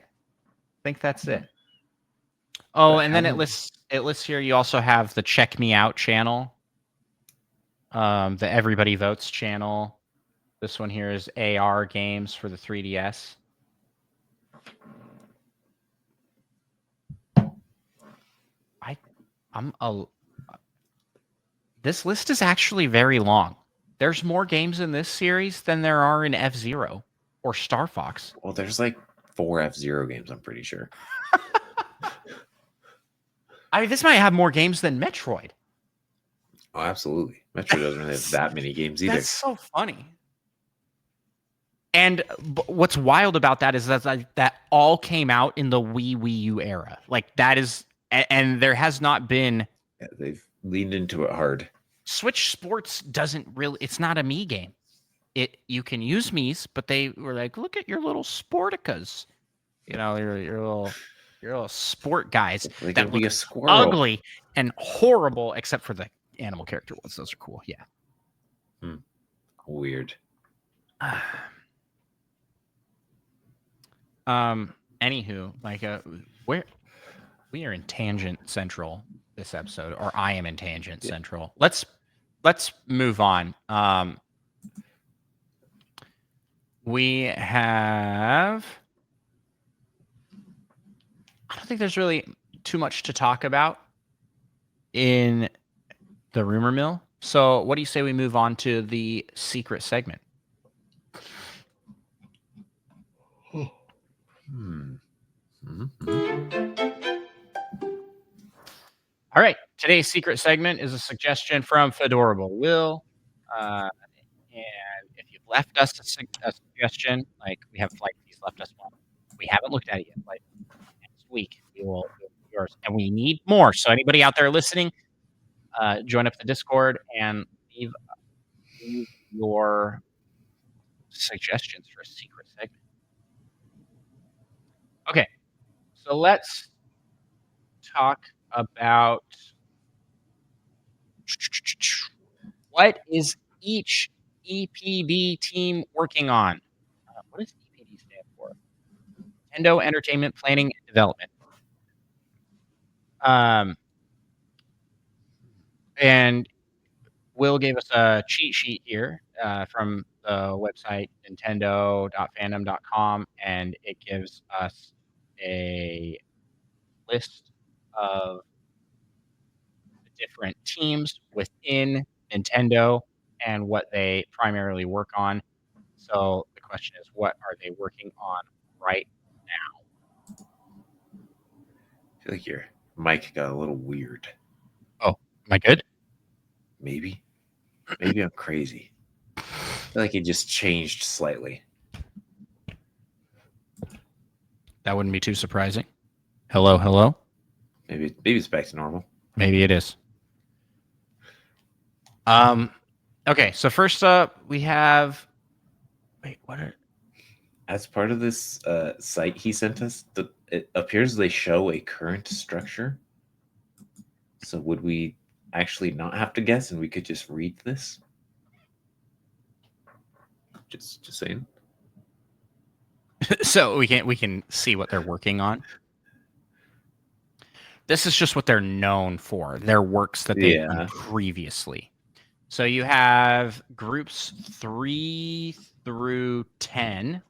Oh, and then it lists here you also have the Check Me Out channel. The Everybody Votes channel. This one here is AR games for the 3DS. This list is actually very long. There's more games in this series than there are in F-Zero or Star Fox. Well, there's like 4 F-Zero games, I'm pretty sure. I mean, this might have more games than Metroid. Oh, absolutely. Metro doesn't really have that many games either. That's so funny. And what's wild about that is that all came out in the Wii U era. Like that is, and there has not been. Yeah, they've leaned into it hard. Switch Sports doesn't really. It's not a Mii game. you can use Mii's, but they were like, look at your little Sporticas, your little sport guys They that could be look a squirrel. ugly and horrible, except for the animal character ones. Those are cool. Yeah. Weird. Anywho, Micah, we are in Tangent Central this episode, or I am in Tangent Central. Let's move on. We have. I don't think there's really too much to talk about in the rumor mill. So, what do you say we move on to the secret segment? All right. Today's secret segment is a suggestion from Fedorable Will. And if you've left us a suggestion, like we have Flight, he's left us one. We haven't looked at it yet. Like next week, we will do yours. And we need more. So, anybody out there listening, join up the Discord and leave your suggestions for a secret segment. Okay, so let's talk about what is each EPD team working on. What does EPD stand for? Nintendo Entertainment Planning and Development. And Will gave us a cheat sheet here from the website nintendo.fandom.com, and it gives us a list of the different teams within Nintendo and what they primarily work on. So the question is, what are they working on right now? I feel like your mic got a little weird. Oh, am I good? Maybe I'm crazy. I feel like it just changed slightly. That wouldn't be too surprising. Hello. Maybe it's back to normal. Maybe it is. Okay, so first up we have. Wait, what are? As part of this site he sent us, it appears they show a current structure. So would we actually not have to guess, and we could just read this? Just saying. So we can see what they're working on. This is just what they're known for. Their works that they've done previously. So you have groups 3 through 10.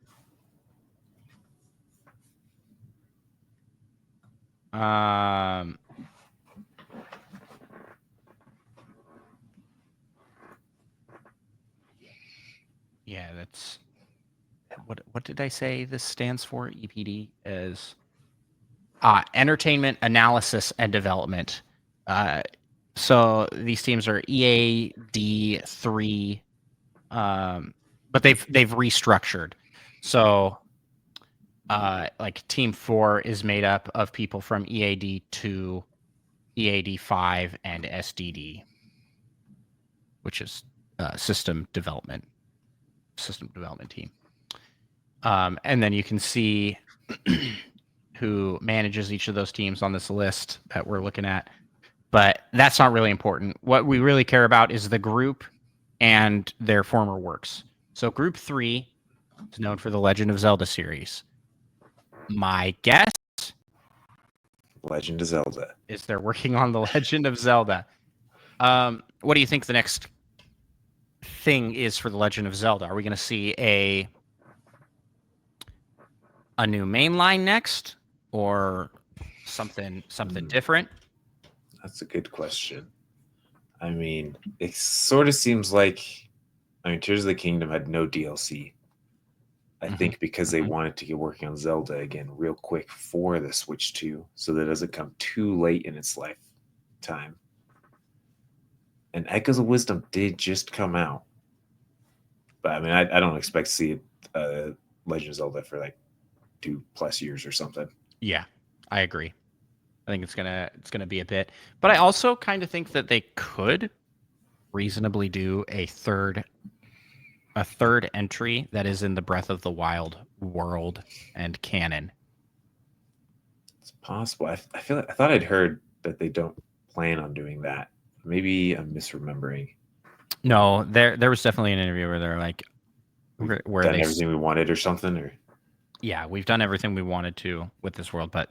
Yeah, that's what did I say this stands for? EPD is Entertainment Analysis and Development. So these teams are EAD3, but they've restructured. So like Team 4 is made up of people from EAD2, EAD5, and SDD, which is system development team. And then you can see who manages each of those teams on this list that we're looking at. But that's not really important. What we really care about is the group and their former works. So Group 3 is known for the Legend of Zelda series. My guess Legend of Zelda is they're working on the Legend of Zelda. What do you think the next thing is for the Legend of Zelda? Are we going to see a new main line next, or something different? That's a good question. I mean, it sort of seems like, Tears of the Kingdom had no DLC. I think because they wanted to get working on Zelda again real quick for the Switch 2, so that it doesn't come too late in its lifetime. And Echoes of Wisdom did just come out. But I mean, I don't expect to see Legend of Zelda for like 2+ years or something. Yeah, I agree. I think it's gonna be a bit, but I also kind of think that they could reasonably do a third a third entry that is in the Breath of the Wild world and canon. It's possible. I feel like, I thought I'd heard that they don't plan on doing that. Maybe I'm misremembering. No, there was definitely an interview where they're like, where Done they everything we wanted or something, or yeah, we've done everything we wanted to with this world, but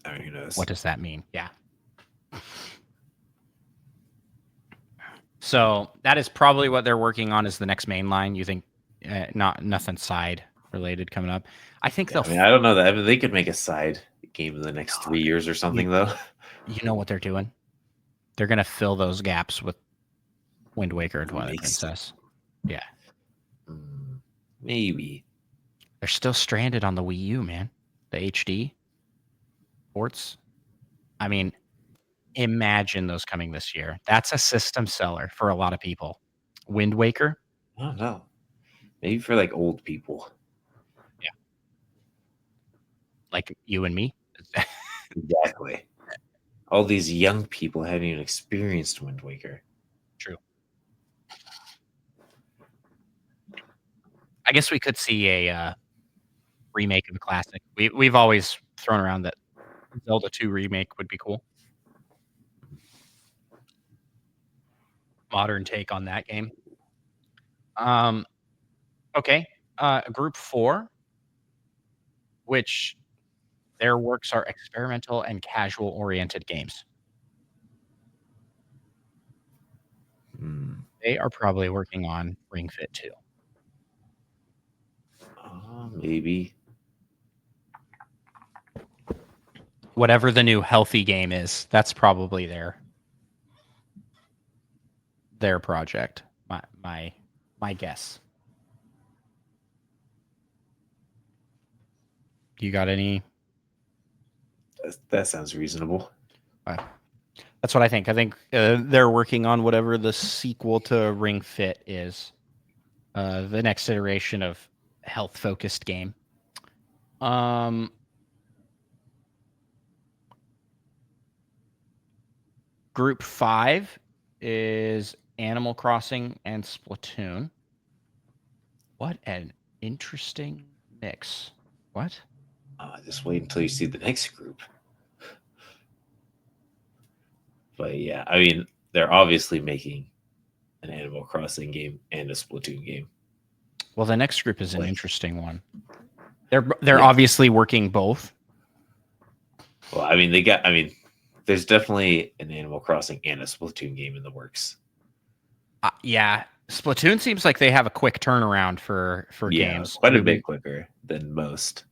I mean, who knows? what does that mean? Yeah. So that is probably what they're working on as the next main line. You think not nothing side related coming up? I think Yeah, I they'll. mean, I don't know that. I mean, they could make a side game in the next 3 years or something, though. You know what they're doing? They're gonna fill those gaps with Wind Waker and Twilight Makes Princess. Yeah, Maybe. they're still stranded on the Wii U, man. The HD ports. I mean, imagine those coming this year. That's a system seller for a lot of people. Wind Waker. I don't know. Maybe for like old people. Like you and me. Exactly. All these young people haven't even experienced Wind Waker. True. I guess we could see a remake of the classic. We've always thrown around that Zelda 2 remake would be cool. Modern take on that game. Okay. Group 4, which their works are experimental and casual oriented games. They are probably working on Ring Fit 2. Maybe. Whatever the new healthy game is, that's probably their project. My guess. You got any? That sounds reasonable. That's what I think. I think they're working on whatever the sequel to Ring Fit is. The next iteration of health-focused game. Group 5 is Animal Crossing and Splatoon. What an interesting mix. What? Just wait until you see the next group. But yeah, I mean, they're obviously making an Animal Crossing game and a Splatoon game. Well, the next group is an Like- interesting one. They're obviously working both. Well, I mean, there's definitely an Animal Crossing and a Splatoon game in the works. Yeah, Splatoon seems like they have a quick turnaround for games. Quite a bit quicker than most.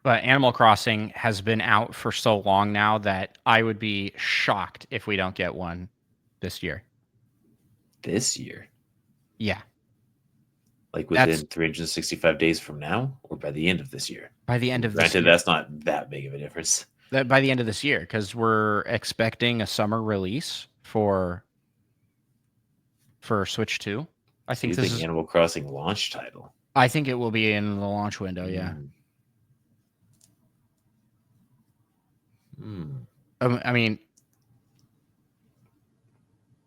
But Animal Crossing has been out for so long now that I would be shocked if we don't get one this year. This year? Yeah. Like within 365 days from now, or by the end of this year? By the end of this Granted, year. that's not that big of a difference. By the end of this year, because we're expecting a summer release for Switch 2. I think this is Animal Crossing launch title. I think it will be in the launch window, yeah. I mean,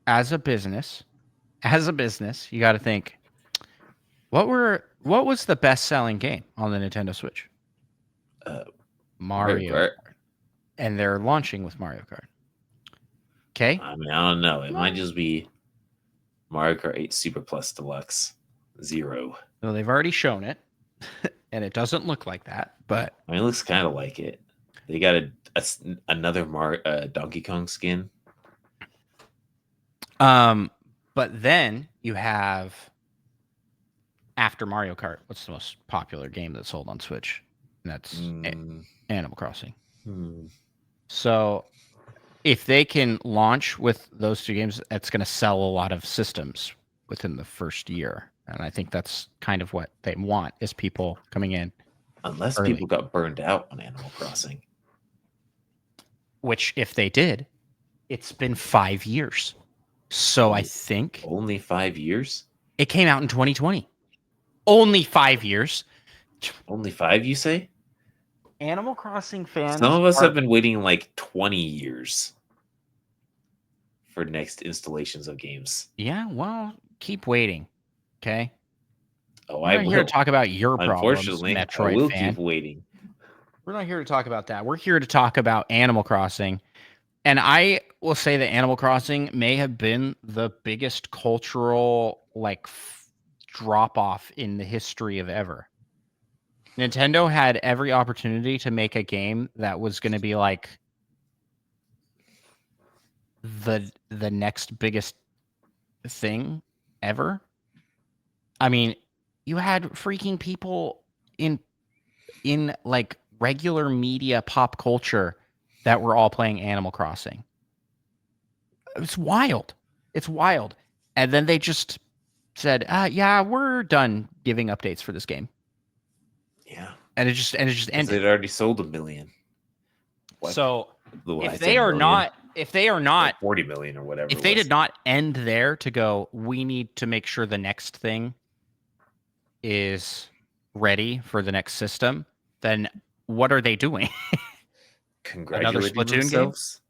as a business, you got to think, what was the best-selling game on the Nintendo Switch? Mario Kart. And they're launching with Mario Kart. Okay? I mean, I don't know. It might just be Mario Kart 8 Super Plus Deluxe 0. Well, they've already shown it, and it doesn't look like that, but I mean, it looks kind of like it. They got another Donkey Kong skin. But then you have, after Mario Kart, what's the most popular game that's sold on Switch? And that's Animal Crossing. So if they can launch with those two games, that's going to sell a lot of systems within the first year. And I think that's kind of what they want, is people coming in. Unless early. people got burned out on Animal Crossing. Which, if they did, it's been 5 years. So I think... Only 5 years? It came out in 2020. Only 5 years. Only 5, you say? Animal Crossing fans... Some of us have been waiting like 20 years for next installations of games. Yeah, well, keep waiting. Okay. Oh, We're I not here to will. talk about your problems, Unfortunately, I Metroid will fan. keep waiting. We're not here to talk about that. We're here to talk about Animal Crossing. And I will say that Animal Crossing may have been the biggest cultural drop off in the history of ever. Nintendo had every opportunity to make a game that was going to be like the next biggest thing ever. I mean, you had freaking people in like regular media pop culture that were all playing Animal Crossing. It's wild. It's wild. And then they just said, yeah, we're done giving updates for this game. Yeah. And it just Because ended. they'd already sold 1 million. What? So Well, I if said they are million, not, or 40 million or whatever. if it they was. did not end there to go, we need to make sure the next thing is ready for the next system, then what are they doing? Another Congratulating Splatoon game? themselves.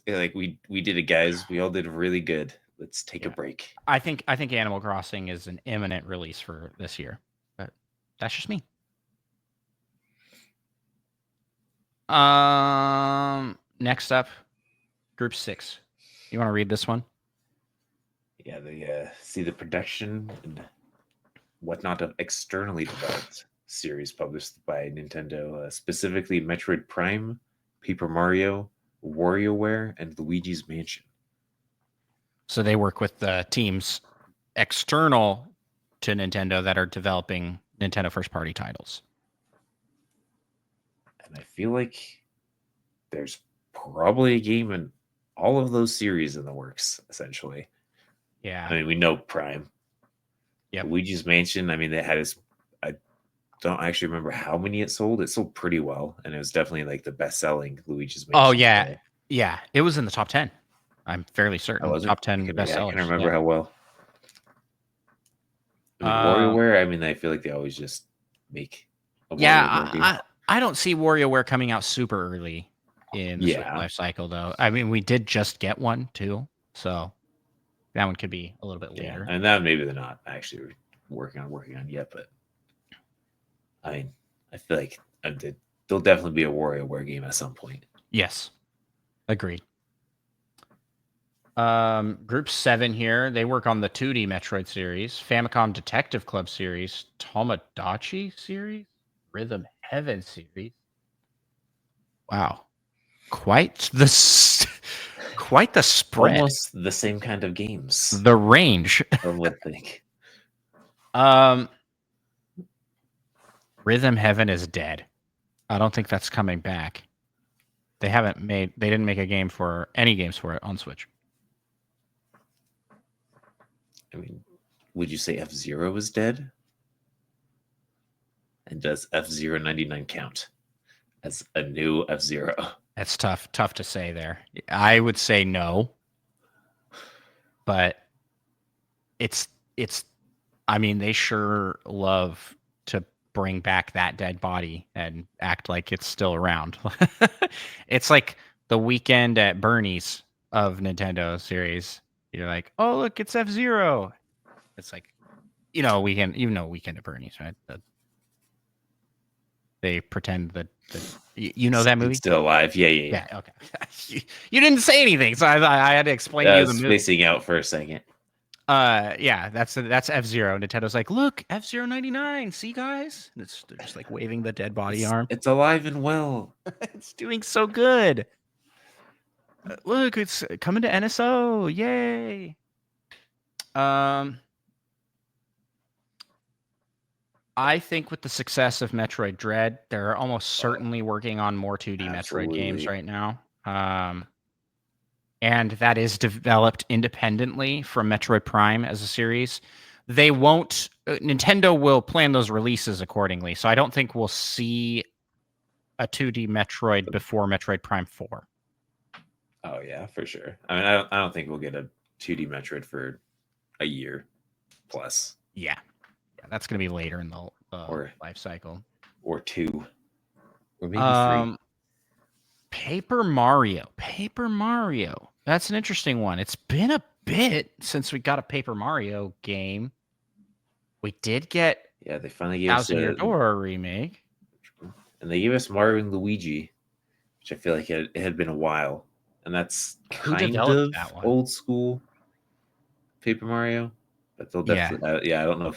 Yeah, like we did it, guys. We all did really good. Let's take a Yeah. break. I think Animal Crossing is an imminent release for this year, but that's just me. Next up, Group 6. You want to read this one? Yeah, they see the production and whatnot of externally developed series published by Nintendo, specifically Metroid Prime, Paper Mario, WarioWare, and Luigi's Mansion. So they work with the teams external to Nintendo that are developing Nintendo first party titles. And I feel like there's probably a game in all of those series in the works, essentially. Yeah. I mean, we know Prime. Yep. Luigi's Mansion, I mean, they had I don't actually remember how many it sold. It sold pretty well, and it was definitely like the best selling Luigi's Mansion. Oh, yeah. Play. Yeah. It was in the top 10. I'm fairly certain. Top 10 best sellers. I can't remember how well. I mean, WarioWare, I mean, I feel like they always just make a WarioWare game. I don't see WarioWare coming out super early in the Switch life cycle, though. I mean, we did just get one, too. So that one could be a little bit later. And that maybe they're not actually working on yet, but I mean, I feel like there'll definitely be a WarioWare game at some point. Yes. Agreed. Group 7 here. They work on the 2D Metroid series, Famicom Detective Club series, Tomodachi series, Rhythm Heaven series. Wow. Quite the spread. Almost the same kind of games. The range. I would think. Rhythm Heaven is dead. I don't think that's coming back. They didn't make any games for it on Switch. I mean, would you say F-Zero is dead? And does F-Zero 99 count as a new F-Zero? That's tough to say there. I would say no. But it's I mean, they sure love to bring back that dead body and act like it's still around. It's like the Weekend at Bernie's of Nintendo series. You're like, oh, look, it's F-Zero. It's like, Weekend at Bernie's, right? They pretend that that movie? It's still alive. Yeah. Okay. You didn't say anything, so I had to explain to you the movie. I was spacing out for a second. Yeah, that's F-Zero. Nintendo's like, look, F-Zero 99. See, guys? And they're just like waving the dead body arm. It's alive and well. It's doing so good. Look, it's coming to NSO. Yay. I think with the success of Metroid Dread, they're almost certainly working on more 2D Metroid games right now. And that is developed independently from Metroid Prime as a series. They won't. Nintendo will plan those releases accordingly. So I don't think we'll see a 2D Metroid before Metroid Prime 4. Oh yeah, for sure. I mean, I don't think we'll get a 2D Metroid for a year plus. Yeah, that's going to be later in the life cycle. Or 2. Or maybe 3. Paper Mario. That's an interesting one. It's been bit since we got a Paper Mario game. We did get Yeah, they finally gave us Thousand Year Door remake. and they gave us Mario and Luigi, which I feel like it had been a while, and that's Who kind developed of that one? old school Paper Mario, but they'll Yeah. definitely. I don't know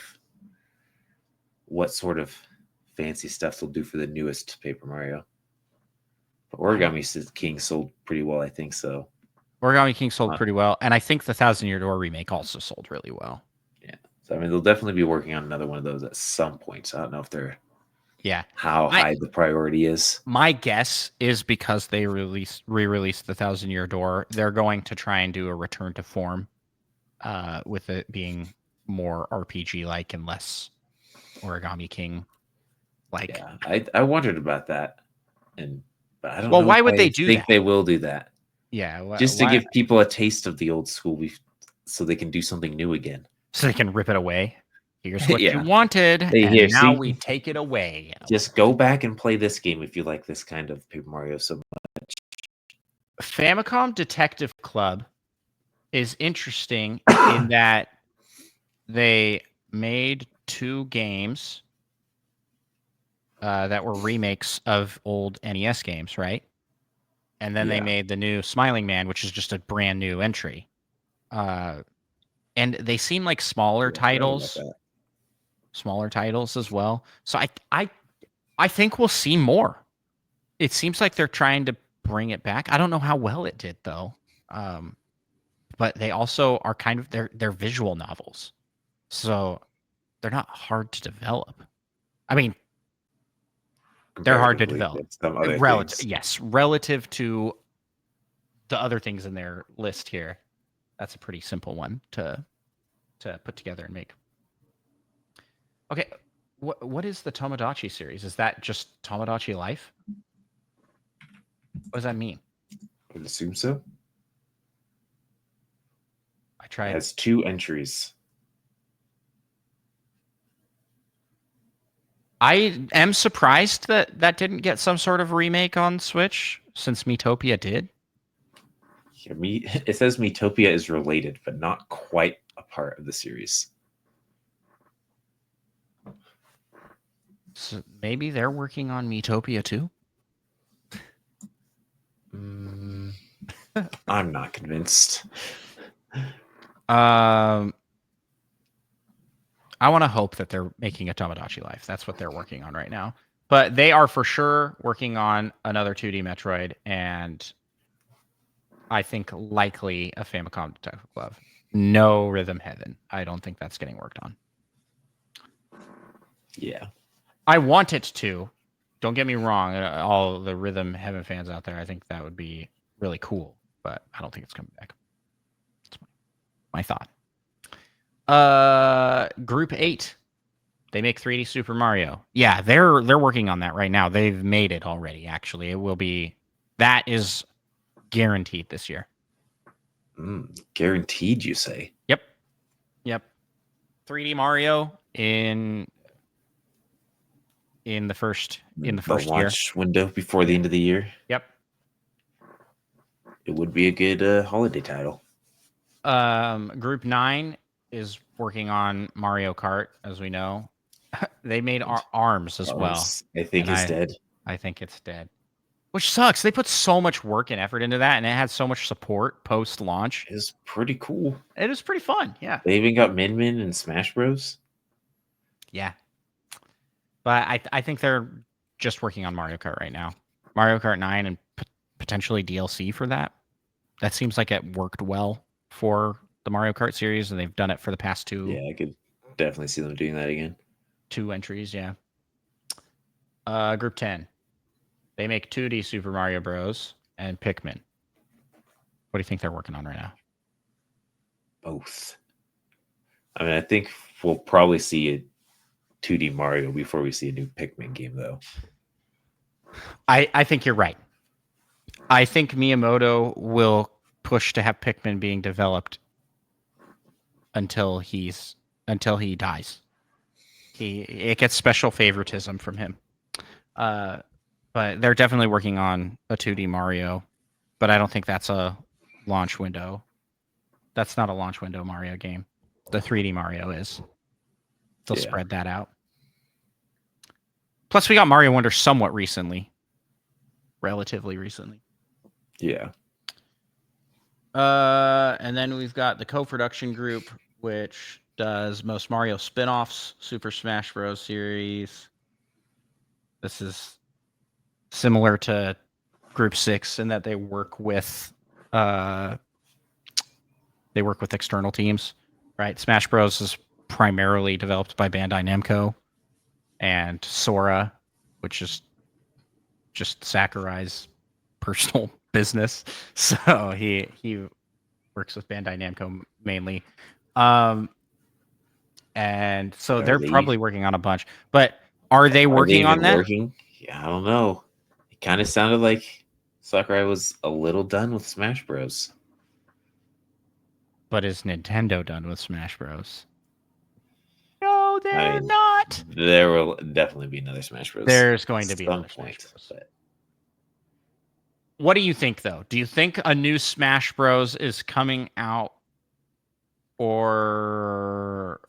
what sort of fancy stuff they'll do for the newest Paper Mario. But Origami King sold pretty well, I think so. Origami King sold pretty well, and I think the Thousand Year Door remake also sold really well. Yeah, so I mean, they'll definitely be working on another one of those at some point. So I don't know if they're how high the priority is. My guess is because they re-released the Thousand Year Door, they're going to try and do a return to form, with it being more RPG like and less Origami King like. Yeah, I wondered about that, but I don't. Well, know why if would I they do think that? they will do that. Yeah, just to give people a taste of the old school, so they can do something new again. So they can rip it away. Here's what Yeah. you wanted, Hey, and here, now see? we take it away. Just go back and play this game if you like this kind of Paper Mario so much. Famicom Detective Club is interesting in that they made 2 games that were remakes of old NES games, right? And then they made the new Smiling Man, which is just a brand new entry. And they seem like smaller titles as well. So I think we'll see more. It seems like they're trying to bring it back. I don't know how well it did though. But they also are kind of they're visual novels. So they're not hard to develop. I mean, they're hard to develop. Relative to the other things in their list here. That's a pretty simple one to put together and make. Okay, what is the Tomodachi series? Is that just Tomodachi Life? What does that mean? I would assume so. I tried. It has 2 entries. I am surprised that didn't get some sort of remake on Switch, since Miitopia did. Yeah, it says Miitopia is related, but not quite a part of the series. So maybe they're working on Miitopia too? I'm not convinced. I want to hope that they're making a Tomodachi Life. That's what they're working on right now. But they are for sure working on another 2D Metroid, and I think likely a Famicom Detective Club. No Rhythm Heaven. I don't think that's getting worked on. Yeah. I want it to. Don't get me wrong. All the Rhythm Heaven fans out there, I think that would be really cool, but I don't think it's coming back. That's my thought. Group 8. They make 3D Super Mario. Yeah, they're working on that right now. They've made it already, actually. That is guaranteed this year. Guaranteed, you say? Yep. 3D Mario in the first launch window before the end of the year. Yep. It would be a good holiday title. Group 9 is working on Mario Kart, as we know. They made ARMS as well. I think it's dead. I think it's dead. Which sucks. They put so much work and effort into that, and it had so much support post-launch. It's pretty cool. It is pretty fun, yeah. They even got Min Min and Smash Bros. Yeah. But I think they're just working on Mario Kart right now. Mario Kart 9 and potentially DLC for that. That seems like it worked well for the Mario Kart series, and they've done it for the past 2. Yeah, I could definitely see them doing that again. 2 entries, yeah. Group 10. They make 2D Super Mario Bros. And Pikmin. What do you think they're working on right now? Both. I mean, I think we'll probably see a 2D Mario before we see a new Pikmin game, though. I think you're right. I think Miyamoto will push to have Pikmin being developed until he dies. It gets special favoritism from him. But they're definitely working on a 2D Mario, but I don't think that's a launch window. That's not a launch window Mario game. The 3D Mario is. They'll Yeah. spread that out. Plus, we got Mario Wonder somewhat recently. Relatively recently. Yeah. And then we've got the co-production group, which does most Mario spin-offs, Super Smash Bros. Series. This is similar to Group 6 in that they work with external teams, right? Smash Bros. Is primarily developed by Bandai Namco, and Sora, which is just Sakurai's personal business. So he works with Bandai Namco mainly. And so they're probably working on a bunch. But are they working on that? Working? Yeah, I don't know. It kind of sounded like Sakurai was a little done with Smash Bros. But is Nintendo done with Smash Bros? No, they're not. There will definitely be another Smash Bros. There's going to be another Smash Bros. But... What do you think, though? Do you think a new Smash Bros. Is coming out, or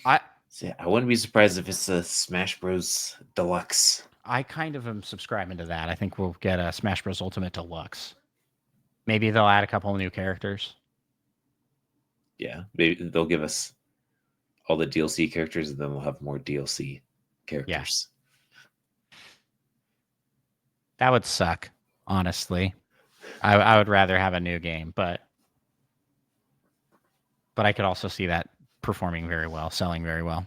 I wouldn't be surprised if it's a Smash Bros. Deluxe. I kind of am subscribing to that. I think we'll get a Smash Bros. Ultimate Deluxe. Maybe they'll add a couple of new characters. Yeah, maybe they'll give us all the DLC characters, and then we'll have more DLC characters. Yeah. That would suck, honestly. I would rather have a new game, but I could also see that performing very well, selling very well.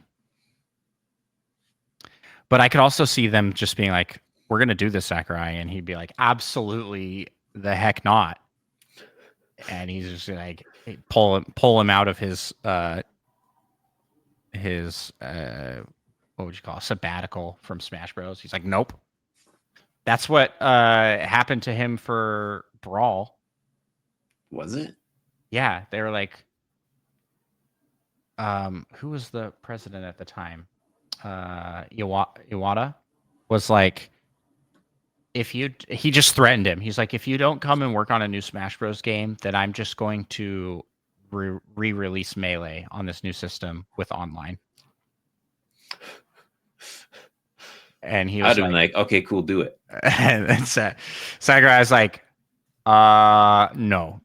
But I could also see them just being like, we're going to do this, Sakurai. And he'd be like, absolutely the heck not. And he's just like, pull him out of his what would you call it? Sabbatical from Smash Bros. He's like, nope. That's what happened to him for Brawl. Was it? Yeah. They were like, who was the president at the time? Iwata was like, he just threatened him. He's like, if you don't come and work on a new Smash Bros. Game, then I'm just going to re-release Melee on this new system with online. And he was like, okay, cool, do it. And Sakurai's like, no,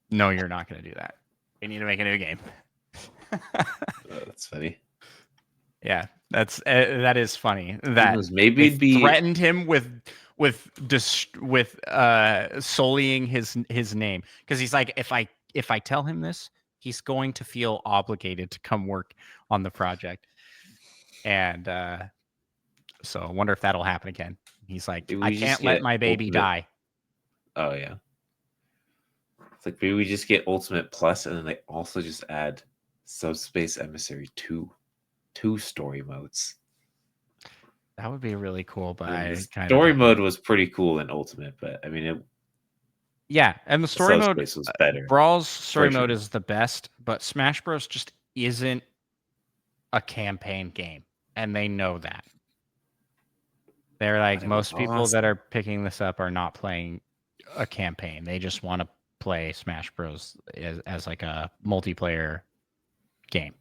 you're not going to do that. We need to make a new game. That's funny. Yeah, that is funny. That maybe it'd be threatened him with sullying his name, because he's like, if I tell him this, he's going to feel obligated to come work on the project. And so I wonder if that'll happen again. He's like, I can't let my baby die. Oh yeah. It's like, maybe we just get Ultimate Plus, and then they also just add Subspace Emissary 2 story modes. That would be really cool, but story mode was pretty cool in Ultimate, but I mean, and the story mode was better. Brawl's story mode is the best, but Smash Bros. Just isn't a campaign game, and they know that. They're like, most people that are picking this up are not playing a campaign. They just want to play Smash Bros. as like a multiplayer game.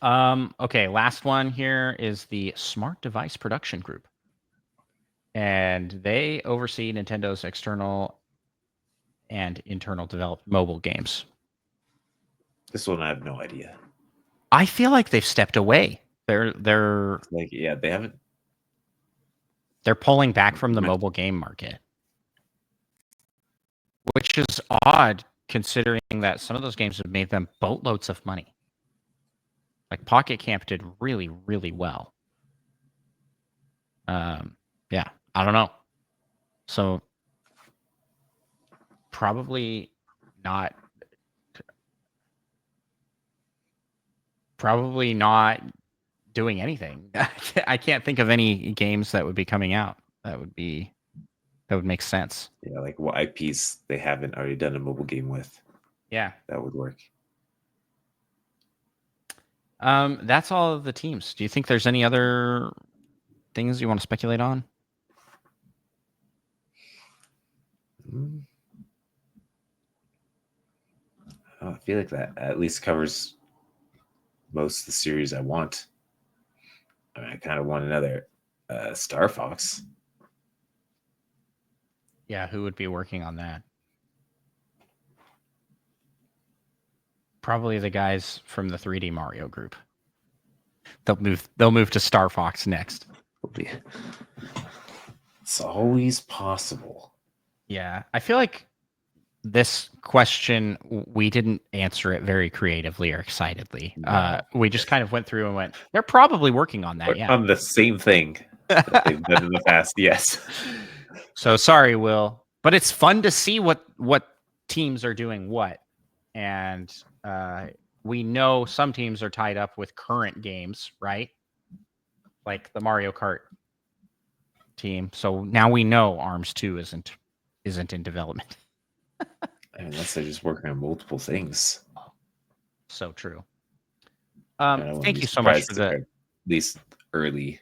Okay, last one here is the Smart Device Production Group. And they oversee Nintendo's external and internal developed mobile games. This one I have no idea. I feel like they've stepped away. They're like, yeah, they haven't. They're pulling back from the mobile game market, which is odd considering that some of those games have made them boatloads of money. Like Pocket Camp did really, really well. Yeah, I don't know. So probably not doing anything. I can't think of any games that would be coming out that would make sense. Yeah, like what IPs they haven't already done a mobile game with. Yeah, that would work. That's all of the teams. Do you think there's any other things you want to speculate on? feel like that at least covers most of the series I want. I mean, I kind of want another Star Fox. Yeah, who would be working on that? Probably the guys from the 3D Mario group. They'll move to Star Fox next. It's always possible. Yeah, I feel like this question, we didn't answer it very creatively or excitedly. No. We just kind of went through and went, they're probably working on that. But Yeah. on the same thing that they've done in the past. Yes. So sorry, Will, but it's fun to see what teams are doing what. And we know some teams are tied up with current games, right? Like the Mario Kart team. So now we know ARMS 2 isn't in development. Unless they're just working on multiple things. So true. Thank Thank you so much for at least early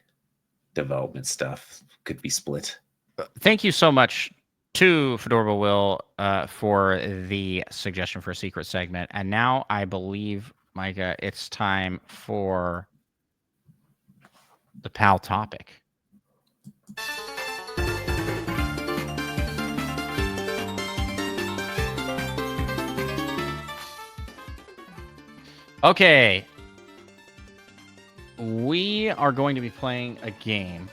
development stuff could be split. Thank you so much to Fedorba Will for the suggestion for a secret segment. And now I believe, Micah, it's time for the PAL topic. Okay. We are going to be playing a game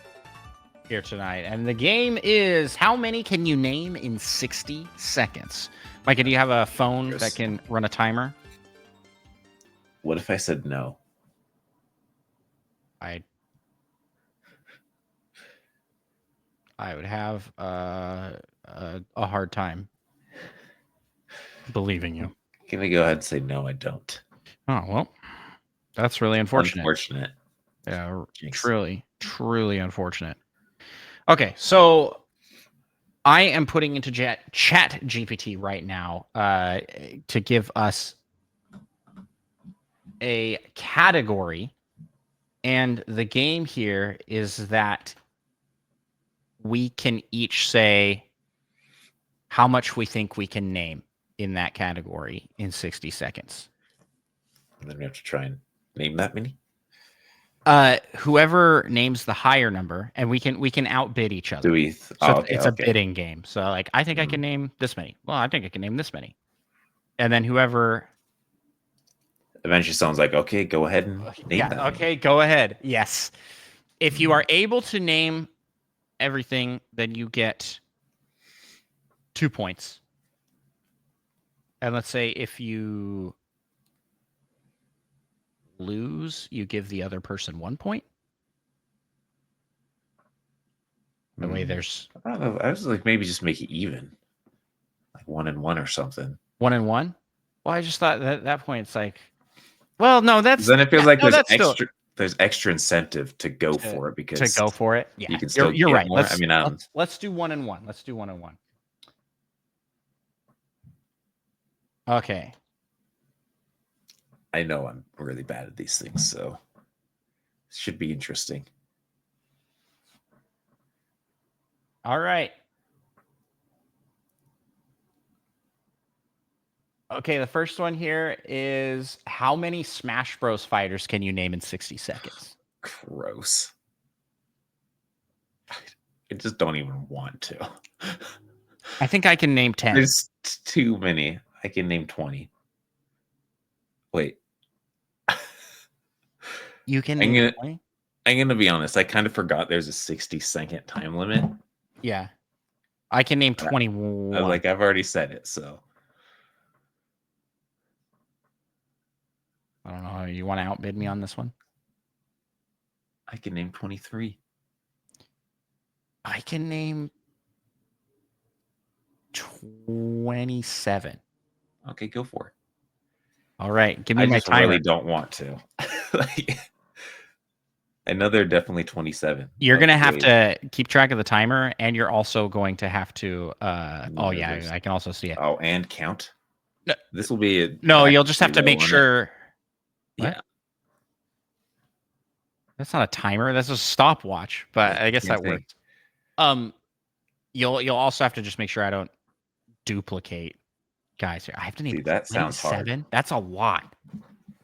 here tonight. And the game is, how many can you name in 60 seconds? Micah, do you have a phone that can run a timer? What if I said no? I would have a hard time believing you. Can I go ahead and say no, I don't? Oh, well, that's really unfortunate. Unfortunate. Yeah, truly unfortunate. Okay, so I am putting into Chat GPT right now to give us a category. And the game here is that we can each say how much we think we can name in that category in 60 seconds. And then we have to try and name that many. Whoever names the higher number, and we can outbid each other. It's a bidding game. So like, I think I can name this many. Well, I think I can name this many. And then whoever eventually someone's like, okay, go ahead and name that. Okay, go ahead. Yes. If you are able to name everything, then you get 2 points. And let's say if you lose, you give the other person 1 point. The way there's, I don't know. I was like, maybe just make it even, like 1 and 1 or something. 1 and 1. Well, I just thought that at that point it's like, well, no, that's then it feels like no, there's extra incentive to go for it because to go for it. Yeah, you can still you're right. More. Let's do 1 and 1. Let's do 1 and 1. Okay. I know I'm really bad at these things, so it should be interesting. All right. Okay, the first one here is, how many Smash Bros. Fighters can you name in 60 seconds? Gross. I just don't even want to. I think I can name 10. There's too many. I can name 20. Wait. You can name 20? I'm going to be honest. I kind of forgot there's a 60-second time limit. Yeah. I can name 21. I've already said it, so. I don't know. You want to outbid me on this one? I can name 23. I can name 27. Okay, go for it. All right, give me my timer. I really don't want to. I know they're definitely 27. You're going to have to keep track of the timer, and you're also going to have to oh yeah, I can also see it. Oh, and count? No, this will be you'll just have to make sure. What? Yeah. That's not a timer, that's a stopwatch, but I guess that works. You'll also have to just make sure I don't duplicate Guys, I have to name Dude, that sounds hard. 27. That's a lot.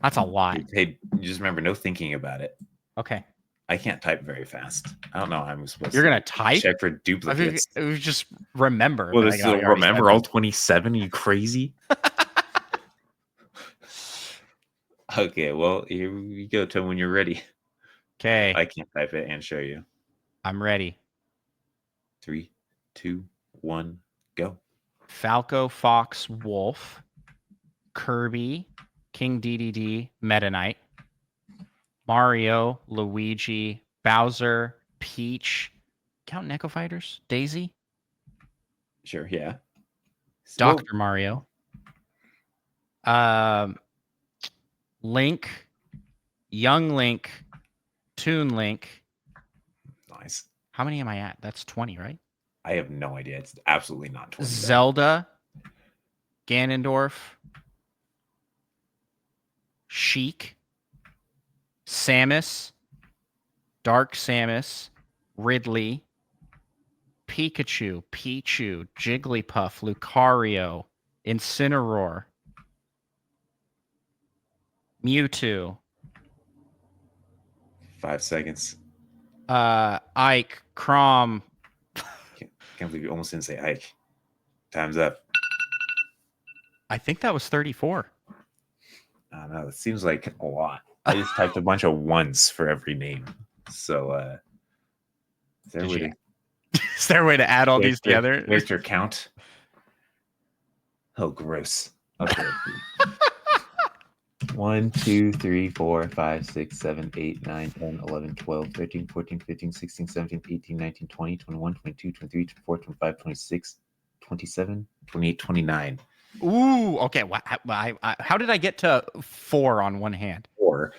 That's a lot. Dude, hey, just remember, no thinking about it. Okay. I can't type very fast. I don't know how I'm supposed You're to gonna type? check for I think duplicates. it was just remember. Well, but this is I already said remember all them. 27? Are you crazy? Okay, well, here we go. Tell me when you're ready. Okay, I can't type it and show you. I'm ready. 3, 2, 1, go. Falco, Fox, Wolf, Kirby, King DDD, Meta Knight, Mario, Luigi, Bowser, Peach. Count Echo Fighters, Daisy, Sure, yeah. Dr. Mario, Link, Young Link, Toon Link. Nice. How many am I at? That's 20, right? I have no idea. It's absolutely not 20. Zelda, Ganondorf, Sheik, Samus, Dark Samus, Ridley, Pikachu, Pichu, Jigglypuff, Lucario, Incineroar, Mewtwo, 5 seconds. Ike, Crom. Can't believe you almost didn't say Ike. Time's up. I think that was 34. I don't know. It seems like a lot. I just typed a bunch of ones for every name. So, is there a way to Is there a way to add all these together? Where's your count? Oh, gross. Okay. 1, 2, 3, 4, 5, 6, 7, 8, 9, 10, 11, 12, 13, 14, 15, 16, 17, 18, 19, 20, 21, 22, 23, 24, 25, 26, 27, 28, 29. Ooh, okay. How did I get to 4 on one hand? 4.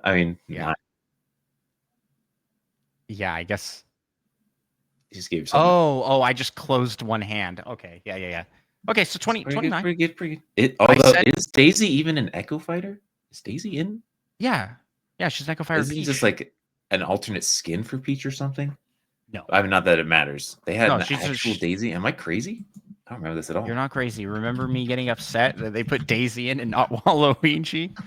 I mean, Yeah. Yeah, I guess. Just gave something. Oh, I just closed one hand. Okay. Yeah. Okay, so 29. Pretty good. Although, is Daisy even an Echo Fighter? Is Daisy in? Yeah, she's an Echo Fighter. Isn't it just like an alternate skin for Peach or something? No. I mean, not that it matters. They had No, an she's actual Daisy. Am I crazy? I don't remember this at all. You're not crazy. Remember me getting upset that they put Daisy in and not Waluigi?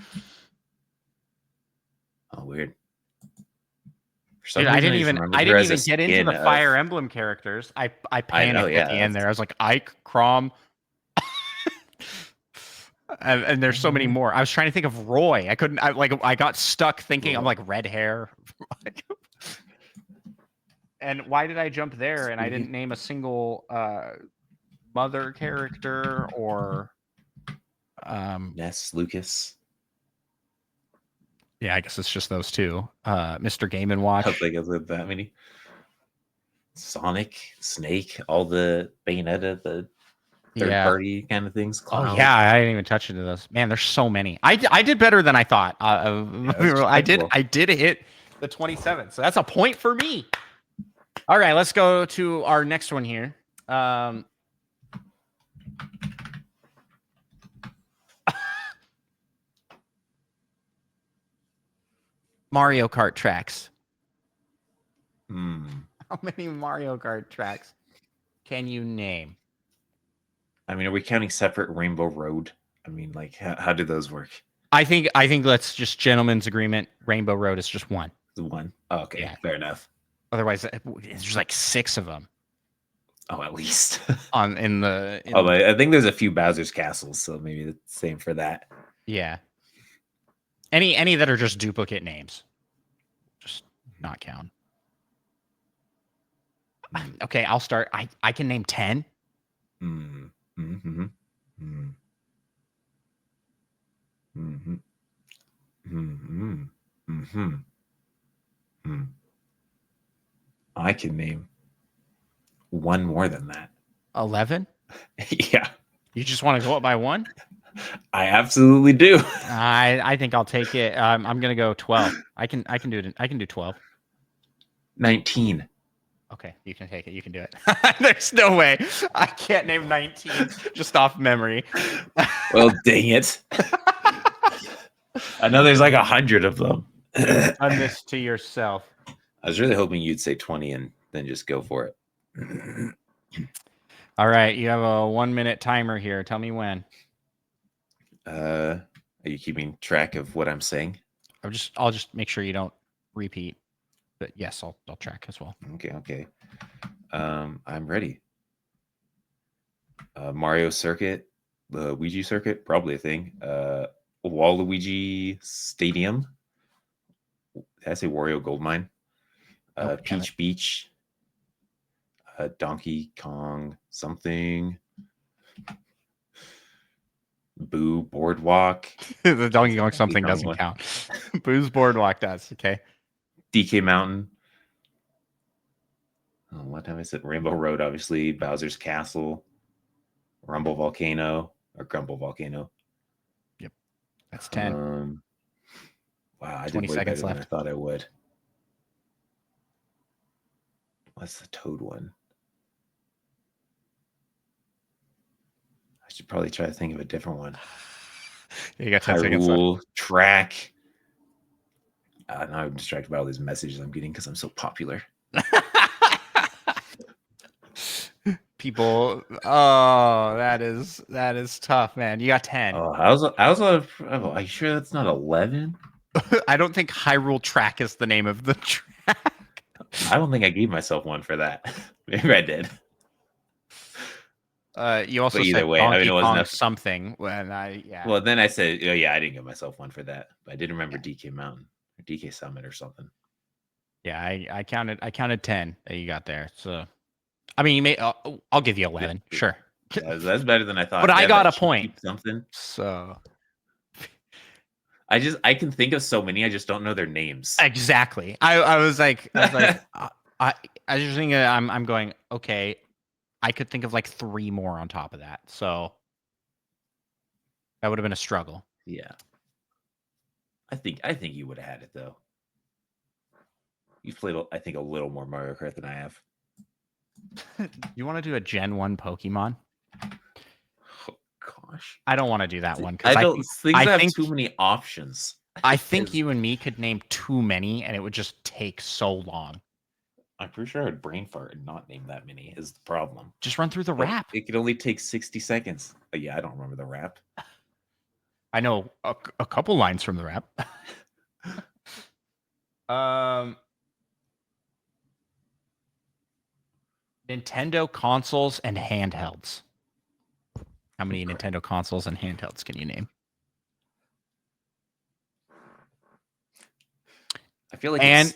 Oh, weird. Dude, I didn't even get into the Fire Emblem characters. I panicked at the end there. I was like, Ike, Crom, and there's so many more. I was trying to think of Roy. I couldn't. I got stuck thinking. I'm like red hair. And why did I jump there and I didn't name a single mother character or Ness, Lucas? Yeah, I guess it's just those two. Mr. Game and Watch. I don't think it's that many. Sonic, Snake, all the Bayonetta, the third party kind of things. Cloud. Oh yeah, I didn't even touch into those. Man, there's so many. I did better than I thought. I did hit the 27. So that's a point for me. All right, let's go to our next one here. Mario Kart tracks. How many Mario Kart tracks can you name? I mean, are we counting separate Rainbow Road? I mean, like, how do those work? I think let's just gentleman's agreement. Rainbow Road is just one. One. Oh, okay, yeah. Fair enough. Otherwise, there's like 6 of them. Oh, at least I think there's a few Bowser's Castles, so maybe the same for that. Yeah. Any that are just duplicate names, just not count. Okay, I'll start. I can name 10. I can name one more than that. 11? Yeah. You just want to go up by 1? I absolutely do. I think I'll take it. I'm gonna go 12. I can do it. I can do 12. 19. Okay, you can take it. You can do it. There's no way I can't name 19 just off memory. Well, dang it. I know there's like 100 of them. Done this to yourself. I was really hoping you'd say 20 and then just go for it. All right, you have a 1 minute timer here. Tell me when. Are you keeping track of what I'm saying? I'll just make sure you don't repeat. But yes, I'll track as well. Okay. I'm ready. Mario Circuit, the Ouija Circuit, probably a thing. Waluigi Stadium. Did I say Wario Goldmine? Nope, Peach Beach. Donkey Kong something. Boo Boardwalk. The Donkey Kong Donkey something Kong doesn't one. count. Boo's Boardwalk does. Okay. DK Mountain. Oh, what time is it? Rainbow Road, obviously. Bowser's Castle. Rumble Volcano or Grumble Volcano. Yep. That's 10. Wow, I 20 did way seconds better than I left. thought I would. What's the Toad one? I should probably try to think of a different one. You got 10 seconds left. Hyrule Track. Now I'm distracted by all these messages I'm getting because I'm so popular. People, oh, that is tough, man. You got 10. Oh, are you sure that's not 11? I don't think Hyrule Track is the name of the track. I don't think I gave myself one for that. Maybe I did. You also But either said way, I mean, Donkey it wasn't Kong enough. something. When I Well, then I said, oh, yeah, I didn't give myself one for that. But I did remember DK Mountain or DK Summit or something. Yeah, I counted 10 that you got there. So, I mean, you may I'll give you 11. Sure. That's better than I thought. But I Yeah, got that a point. cheap something. So I can think of so many. I just don't know their names. exactly. I was like, I was just thinking. I'm going. Okay, I could think of like 3 more on top of that. So that would have been a struggle. Yeah. I think you would have had it though. You've played, I think, a little more Mario Kart than I have. You want to do a Gen 1 Pokemon? Oh, gosh. I don't want to do that one I because don't think I I have think too many options. I think you and me could name too many, and it would just take so long. I'm pretty sure I'd brain fart and not name that many is the problem. Just run through the But rap. it could only take 60 seconds. Oh, yeah, I don't remember the rap. I know a couple lines from the rap. Nintendo consoles and handhelds. How many Nintendo consoles and handhelds can you name? I feel like it's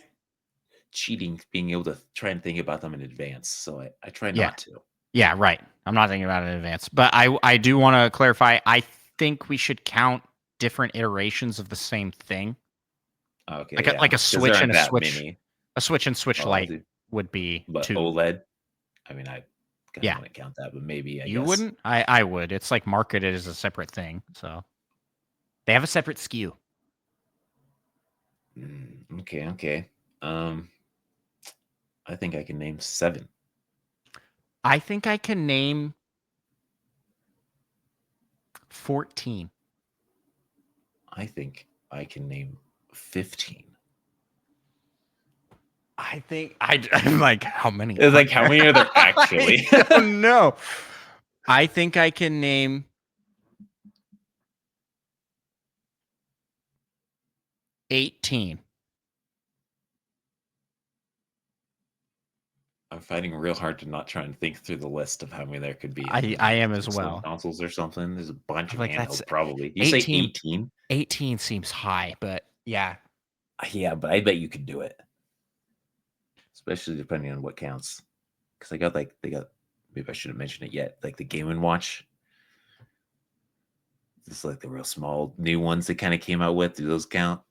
cheating being able to try and think about them in advance. So I try not to. Yeah, right. I'm not thinking about it in advance. But I do want to clarify. I think we should count different iterations of the same thing. Okay. Like a Switch and a Switch. Many. A Switch and Switch Lite would be but 2. OLED. I mean, I kind of wouldn't count that, but maybe I you guess. Wouldn't. I would. It's like marketed as a separate thing, so they have a separate SKU. Okay. I think I can name 7. I think I can name 14. I think I can name 15. I think I'm like, how many? It's like, how many are there actually? I don't know. I think I can name 18. I'm fighting real hard to not try and think through the list of how many there could be. I am as well. Consoles or something. There's a bunch of like handhelds, probably. You 18, say 18? 18 seems high, but yeah. Yeah, but I bet you could do it. Especially depending on what counts. Because they got maybe I shouldn't mention it yet, like the Game & Watch. It's like the real small new ones that kind of came out with. Do those count?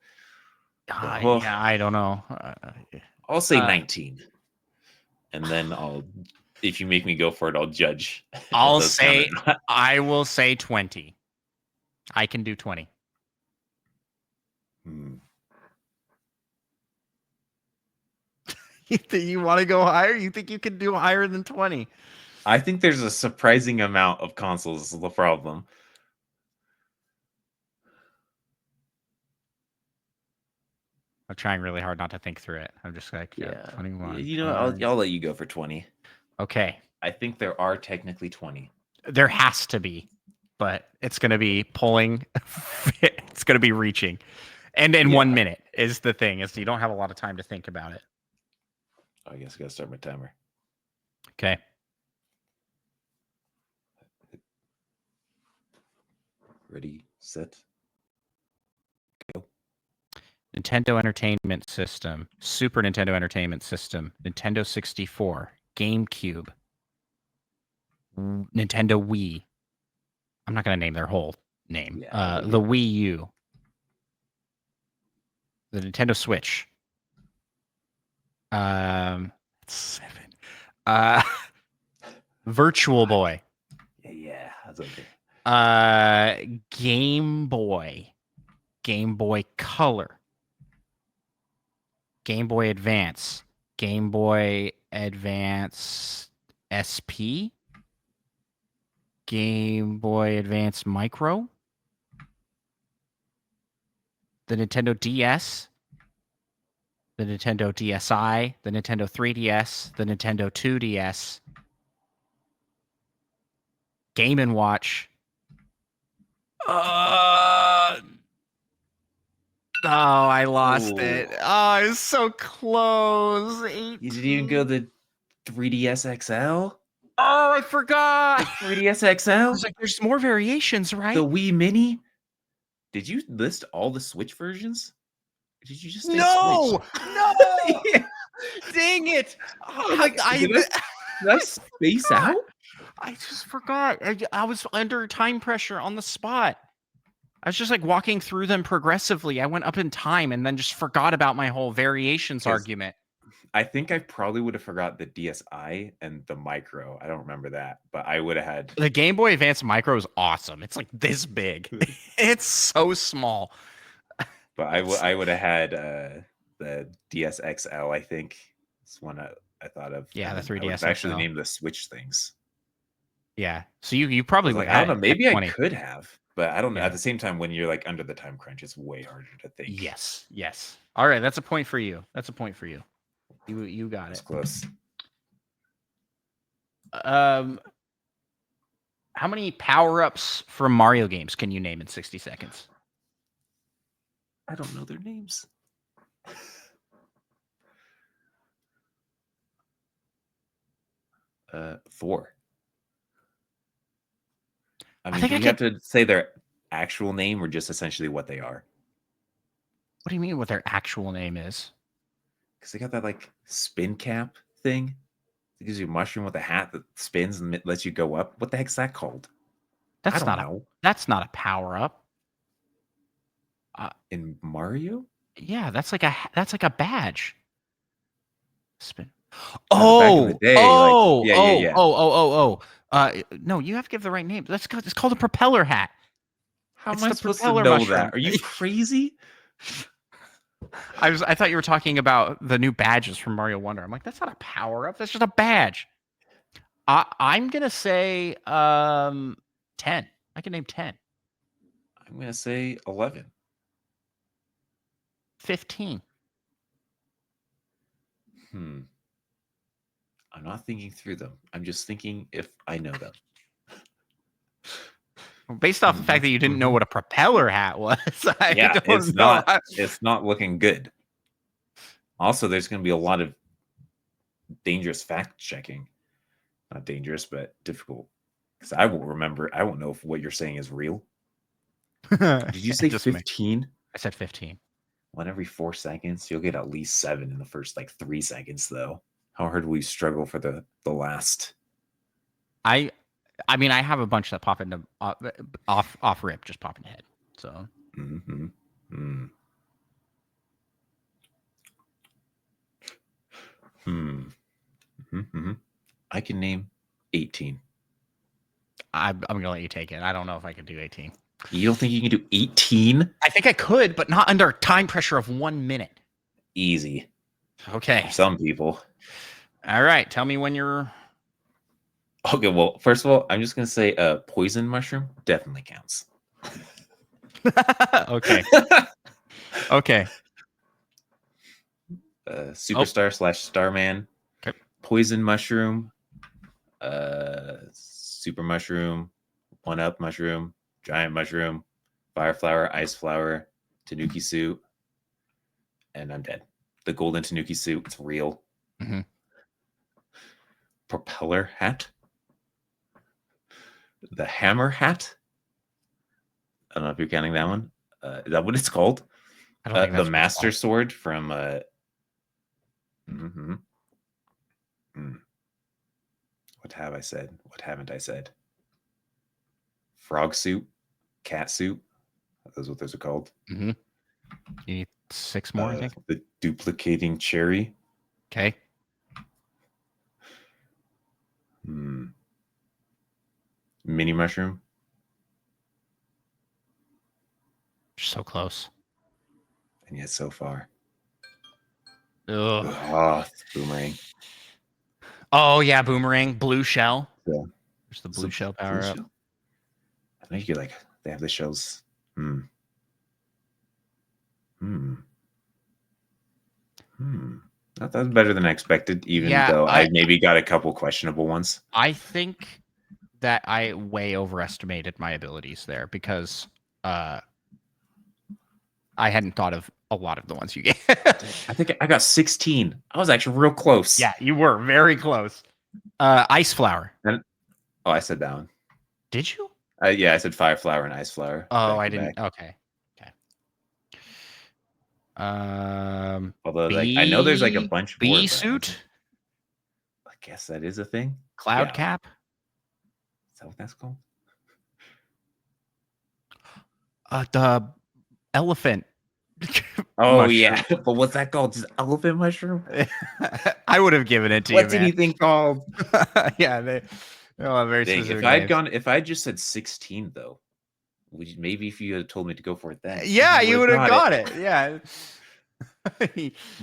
Yeah, I don't know. I'll say 19. And then if you make me go for it, I'll judge. I will say 20. I can do 20. You want to go higher? You think you can do higher than 20? I think there's a surprising amount of consoles is the problem. I'm trying really hard not to think through it. I'm just like, 21. You know, I'll let you go for 20. Okay. I think there are technically 20. There has to be, but it's going to be pulling. It's going to be reaching. And in 1 minute is the thing, is you don't have a lot of time to think about it. I guess I gotta start my timer. Okay. Ready, set, go. Nintendo Entertainment System, Super Nintendo Entertainment System, Nintendo 64, GameCube, Nintendo Wii. I'm not going to name their whole name. Yeah, The Wii U, the Nintendo Switch. 7. Virtual Boy. Yeah, that's okay. Game Boy, Game Boy Color, Game Boy Advance, Game Boy Advance SP, Game Boy Advance Micro, the Nintendo DS, the Nintendo DSi, the Nintendo 3DS, the Nintendo 2DS, Game & Watch. Oh, I lost it. Oh, I was so close. 18. You didn't even go the 3DS XL? Oh, I forgot. 3DS I XL? was like, there's more variations, right? The Wii Mini? Did you list all the Switch versions? Or did you just say No, Switch? no. Yeah. Dang it. Like, did I space out? I just forgot. I was under time pressure on the spot. I was just like walking through them progressively. I went up in time and then just forgot about my whole variations argument. I think I probably would have forgot the DSi and the Micro. I don't remember that, but I would have had the Game Boy Advance Micro is awesome. It's like this big. It's so small. But I would have had the DS XL. I think it's one I thought of. Yeah, the 3DS I actually XL. named the Switch things. Yeah, so you probably would. Like, I don't know. Maybe I could have, but I don't know. At the same time, when you're like under the time crunch, it's way harder to think. Yes. All right, that's a point for you. You got It's it. close. How many power-ups from Mario games can you name in 60 seconds? I don't know their names. 4. I mean, do you have to say their actual name or just essentially what they are? What do you mean what their actual name is? Because they got that like spin cap thing. It gives you a mushroom with a hat that spins and lets you go up. What the heck's that called? That's not a power-up. In Mario? Yeah, that's like a badge. Spin. No, You have to give the right name. It's called a propeller hat. How am I supposed to know that? Are you crazy? I thought you were talking about the new badges from Mario Wonder. I'm like, that's not a power up. That's just a badge. I'm gonna say 10. I can name 10. I'm gonna say 11. 15. I'm not thinking through them. I'm just thinking if I know them. Based off the fact that you didn't know what a propeller hat was, it's not looking good. Also, there's going to be a lot of dangerous fact checking. Not dangerous, but difficult. Because I won't know if what you're saying is real. Did you say 15? I said 15. 1 every 4 seconds. You'll get at least 7 in the first 3 seconds, though. How hard will you struggle for the last? I mean, I have a bunch that pop into off rip, just pop in the head. So. I can name 18. I'm gonna let you take it. I don't know if I can do 18. You don't think you can do 18? I think I could, but not under time pressure of 1 minute. Easy. Okay. For some people. All right. Tell me when you're. Okay. Well, first of all, I'm just gonna say poison mushroom definitely counts. Okay. Okay. Superstar / Starman. Okay. Poison mushroom. Super mushroom, one up mushroom, giant mushroom, fire flower, ice flower, tanuki suit, and I'm dead. The golden tanuki suit, it's real. Mm-hmm. Propeller hat, the hammer hat. I don't know if you're counting that one. Is that what it's called? I don't think The that's what it's master called. sword from. Mm. What have I said? What haven't I said? Frog suit, cat suit. Those are what those are called. Mm-hmm. You need 6 more, I think. The duplicating cherry. Okay. Mini mushroom. So close. And yet so far. Ugh. Oh, boomerang. Oh yeah, boomerang, blue shell. Yeah. There's the blue shell power up. I know you could they have the shells. That was better than I expected, even though I maybe got a couple questionable ones. I think that I way overestimated my abilities there because I hadn't thought of a lot of the ones you gave. I think I got 16. I was actually real close. Yeah, you were very close. Ice flower. I said that one. Did you? Yeah, I said fire flower and ice flower. Oh, I didn't. Okay. Although I know there's like a bunch more. Bee suit. I guess that is a thing. Cloud cap. Is that what that's called? The elephant. Oh mushroom. Yeah, but what's that called? Just elephant mushroom? I would have given it to you. What's anything called? Yeah, very specific. If I just said 16 though, maybe if you had told me to go for it then. Yeah, you would have got it. Yeah.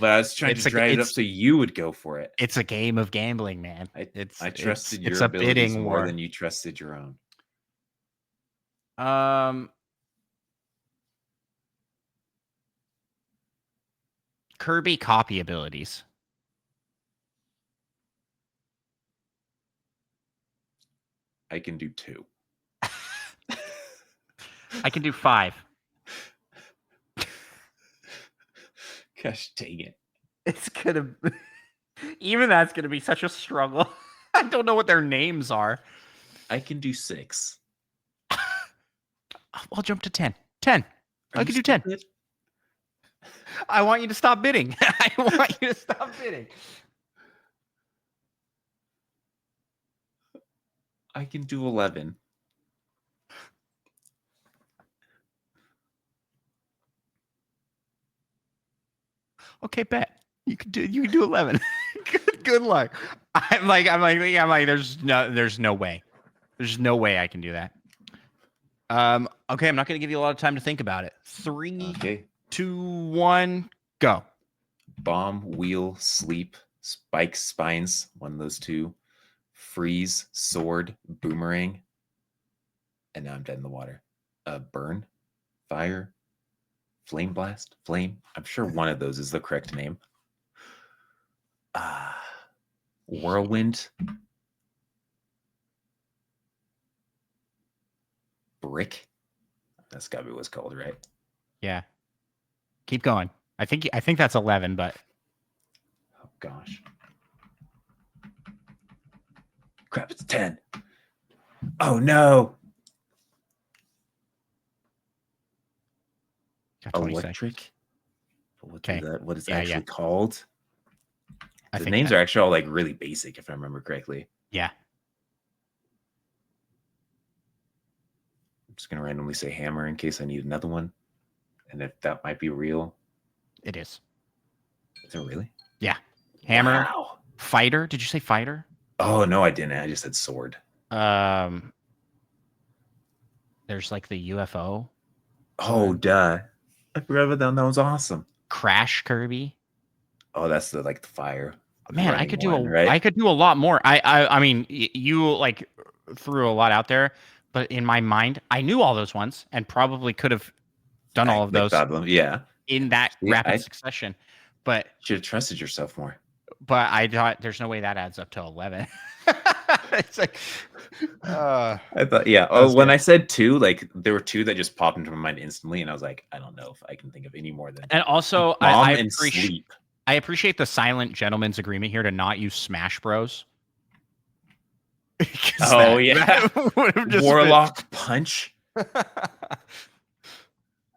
But I was trying to drag it up so you would go for it. It's a game of gambling, man. I trusted your abilities more than you trusted your own. Kirby copy abilities. I can do 2. I can do 5. Gosh dang it. It's gonna even that's gonna be such a struggle. I don't know what their names are. I can do 6. I'll jump to 10. 10. I can do 10. I want you to stop bidding. I want you to stop bidding. I can do 11. Okay, bet. You can do 11. good luck. I'm like, there's no way. There's no way I can do that. Okay, I'm not gonna give you a lot of time to think about it. 3, 2, 1, go. Bomb, wheel, sleep, spike, spines, one of those 2. Freeze, sword, boomerang. And now I'm dead in the water. Burn, fire, flame blast, flame. I'm sure one of those is the correct name. Whirlwind. Brick. That's gotta be what's called, right? Yeah. Keep going. I think that's 11, but oh gosh. Crap, it's 10. Oh no. Electric. What is actually called? The names are actually all like really basic, if I remember correctly. Yeah. I'm just gonna randomly say hammer in case I need another one. And if that might be real. It is. Is it really? Yeah. Hammer. Wow. Fighter. Did you say fighter? Oh no, I didn't. I just said sword. There's like the UFO. Oh duh. I forgot about that. That was awesome. Crash Kirby. Oh, that's the fire. Man, I could do I could do a lot more. I mean, you like threw a lot out there, but in my mind, I knew all those ones and probably could have done all of those. In that rapid succession, but should have trusted yourself more. But I thought there's no way that adds up to 11. It's like, I thought, yeah. That was Oh, when good. I said two, like there were two that just popped into my mind instantly, and I was like, I don't know if I can think of any more than and also bomb and sleep. I appreciate the silent gentleman's agreement here to not use Smash Bros. 'Cause Oh yeah, that would have just Warlock Punch. been... I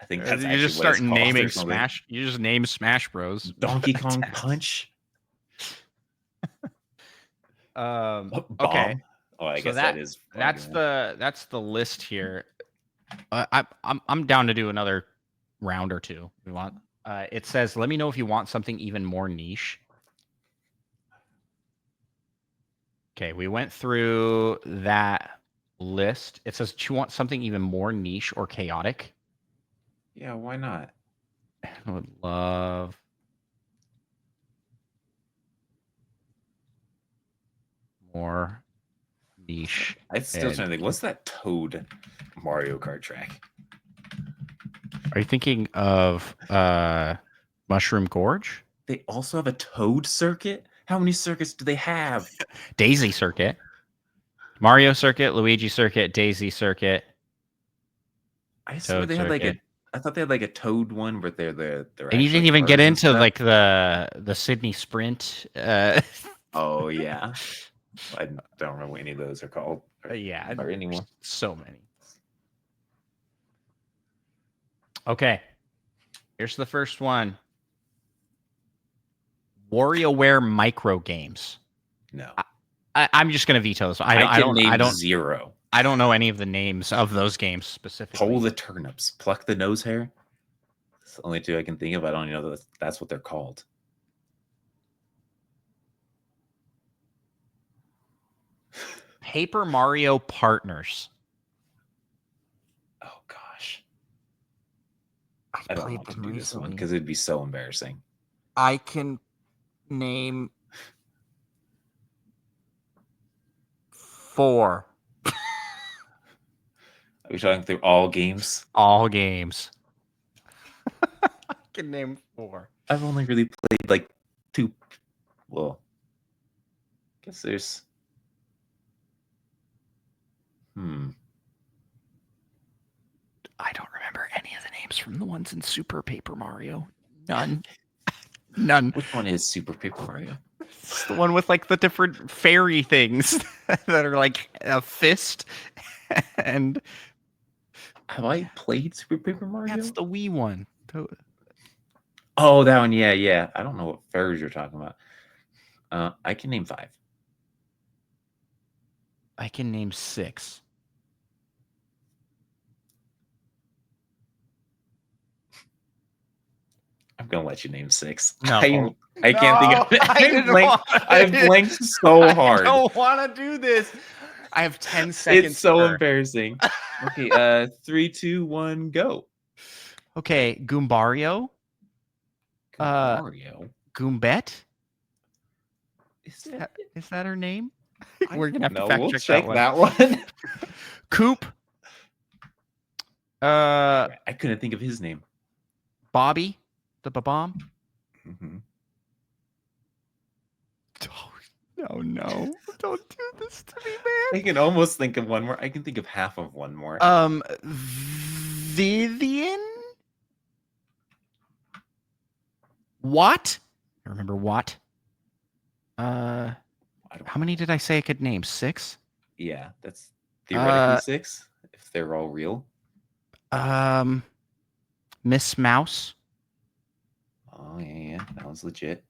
think that's you actually just what it's start called or naming something. Smash. You just name Smash Bros. Donkey Kong Punch. Okay. Bomb. Oh, I So guess that is. that's the list here. I'm down to do another round or two. We want. It says, "Let me know if you want something even more niche." Okay, we went through that list. It says, "Do you want something even more niche or chaotic?" Yeah, why not? I would love more niche. I'm still and- trying to think. What's that Toad Mario Kart track? Are you thinking of Mushroom Gorge? They also have a Toad circuit. How many circuits do they have? Daisy Circuit, Mario Circuit, Luigi Circuit, Daisy Circuit. I swear Toad they had like circuit. I thought they had like a Toad one where they're And you didn't actually even get cars and into stuff. like the Sydney Sprint. Oh yeah, I don't remember what any of those are called. Yeah, or anymore. so many. Okay, here's the first one. WarioWare micro games. No, I'm just gonna veto this. I can name don't zero. I don't know any of the names of those games specifically. Pull the turnips, pluck the nose hair. It's the only two I can think of. I don't even know that's what they're called. Paper Mario Partners. Oh gosh, I I don't know played how to them do this one recently. because it'd be so embarrassing. I can name 4. Are we talking through all games? All games. I can name 4. I've only really played like 2. Well, I guess there's. I don't remember any of the names from the ones in Super Paper Mario. None. None. Which one is Super Paper Mario? It's the one with like the different fairy things that are like a fist and Have I played Super Paper Mario? that's the Wii one. Oh, that one. Yeah, yeah. I don't know what fairies you're talking about. I can name 5. I can name 6. I'm gonna let you name 6. No. I can't think of it. I've blanked so I hard. don't want to do this. I have 10 seconds. It's so per. embarrassing. Okay, 3, 2, 1, go. Okay, Goombario, Mario. Goombet. Is Is that her name? I We're gonna have to don't fact know. We'll check check that one. that one. Coop. I couldn't think of his name. Bobby, the Babomb. Mhm. Oh no! Don't do this to me, I can almost think of one more. I can think of half of one more. man. Vivian. What? I remember what? I don't How many did I say I could name? 6. Yeah, that's theoretically 6 if they're all real. Miss Mouse. Oh yeah, that was legit.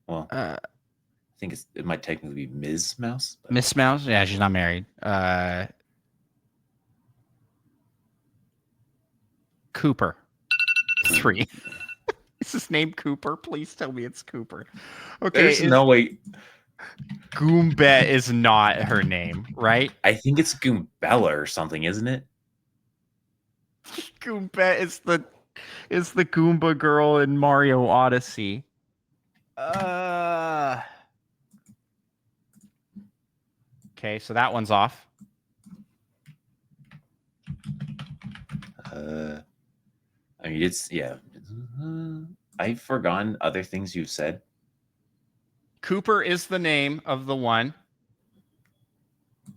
Well, Uh, I think it might technically be Ms. Mouse. But Miss Mouse. Yeah, she's not married. Cooper. 3. Is his name Cooper? Please tell me it's Cooper. Okay, there's no way. Goombet is not her name, right? I think it's Goombella or something, isn't it? Goombet is the Goomba girl in Mario Odyssey. Okay, so that one's off. I mean, it's yeah. I've forgotten other things you've said. Cooper is the name of the one.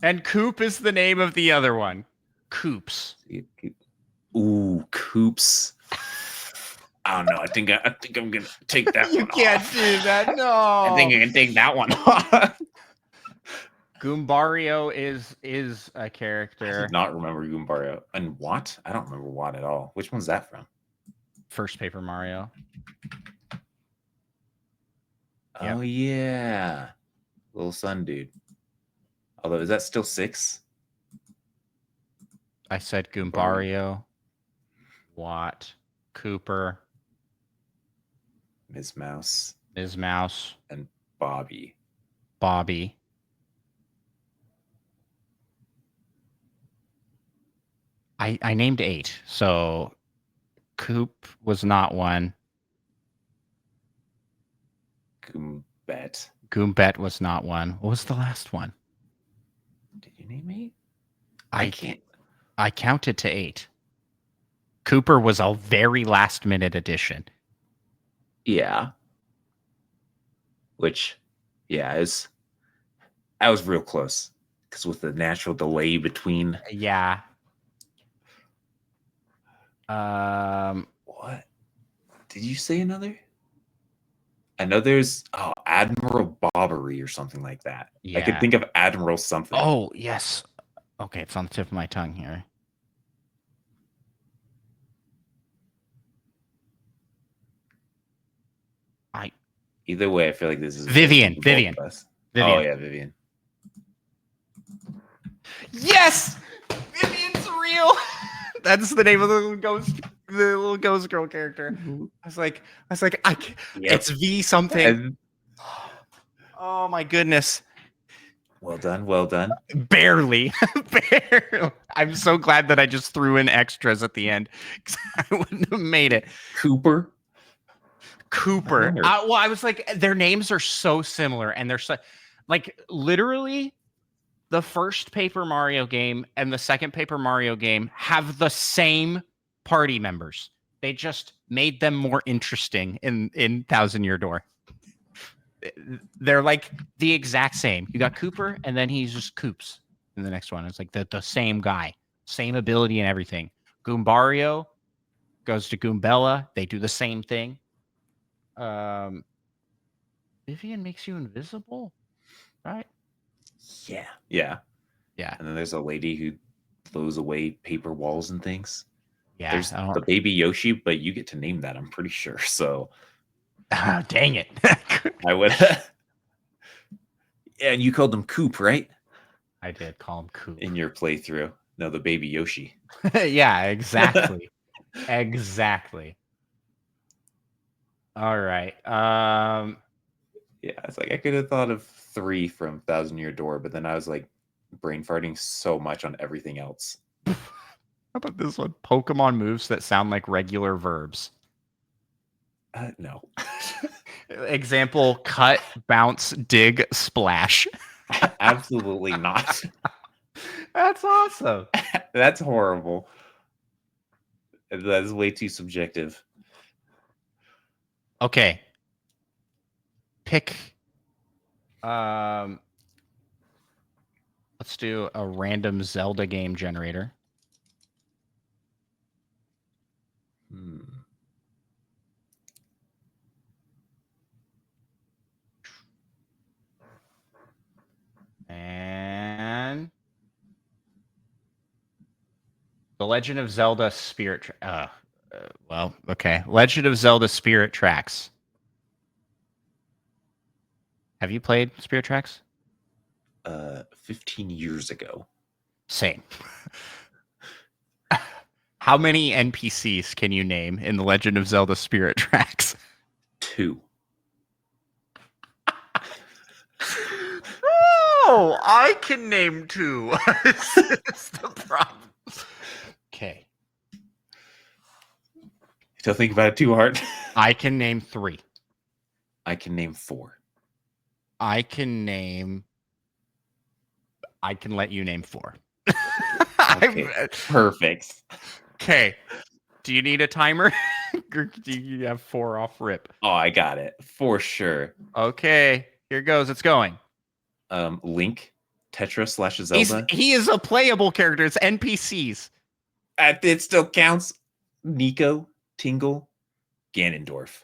And Coop is the name of the other one. Coops. Ooh, Coops. I don't know. I think I'm gonna take that You one can't off. do that. No. I think I can take that one off. Goombario is a I character. did not remember Goombario. And Watt? I don't remember Watt at all. Which one's that from? First Paper Mario. Oh yeah, little sun dude. Although, is that still 6? I said Goombario, Watt, Cooper, Ms. Mouse, Ms. Mouse, and Bobby. Bobby. I named 8, so Coop was not one. Goombet. Goombet was not one. What was the last one? Did you name 8? I can't. I counted to 8. Cooper was a very last minute addition. Yeah. Which, yeah, I was real close because with the natural delay between. Yeah. What? Did you say another? I know there's Admiral Bobbery or something like that. Yeah. I could think of Admiral something. Oh, yes. Okay, it's on the tip of my tongue here. Either way, I feel like this is Vivian. Oh Vivian. yeah, Vivian. Yes, Vivian's real. That's the name of the little ghost girl character. I was like, it's V something. And Oh my goodness. well done. Barely. Barely. I'm so glad that I just threw in extras at the end because I wouldn't have made it. Cooper. Well, I was like, their names are so similar, and they're so, like, literally, the first Paper Mario game and the second Paper Mario game have the same party members. They just made them more interesting in Thousand Year Door. They're like the exact same. You got Cooper, and then he's just Coops in the next one. It's like the same guy, same ability and everything. Goombario goes to Goombella. They do the same thing. Vivian makes you invisible, right? Yeah. Yeah. And then there's a lady who throws away paper walls and things. Yeah. There's the baby Yoshi, but you get to name that, I'm pretty sure. So dang it. I would. Yeah, and you called him Coop, right? I did call him Coop. In your playthrough. No, the baby Yoshi. Yeah, exactly. Exactly. All right. Yeah, it's like I could have thought of 3 from Thousand Year Door, but then I was like brain farting so much on everything else. How about this one? Pokemon moves that sound like regular verbs. No. Example: cut, bounce, dig, splash. Absolutely not. That's awesome. That's horrible. That is way too subjective. Okay. Pick. Let's do a random Zelda game generator. And The Legend of Zelda Spirit. Well, okay. Legend of Zelda Spirit Tracks. Have you played Spirit Tracks? 15 years ago. Same. How many NPCs can you name in The Legend of Zelda Spirit Tracks? 2. Oh, I can name 2. That's the problem. Okay. Don't think about it too hard. I can name 3. I can name 4. I can let you name 4. Okay. Perfect. Okay. Do you need a timer? Or do you have 4 off rip? Oh, I got it. For sure. Okay. Here goes. It's going. Link. Tetra slash Zelda. He is a playable character. It's NPCs. It still counts. Nico, Tingle, Ganondorf.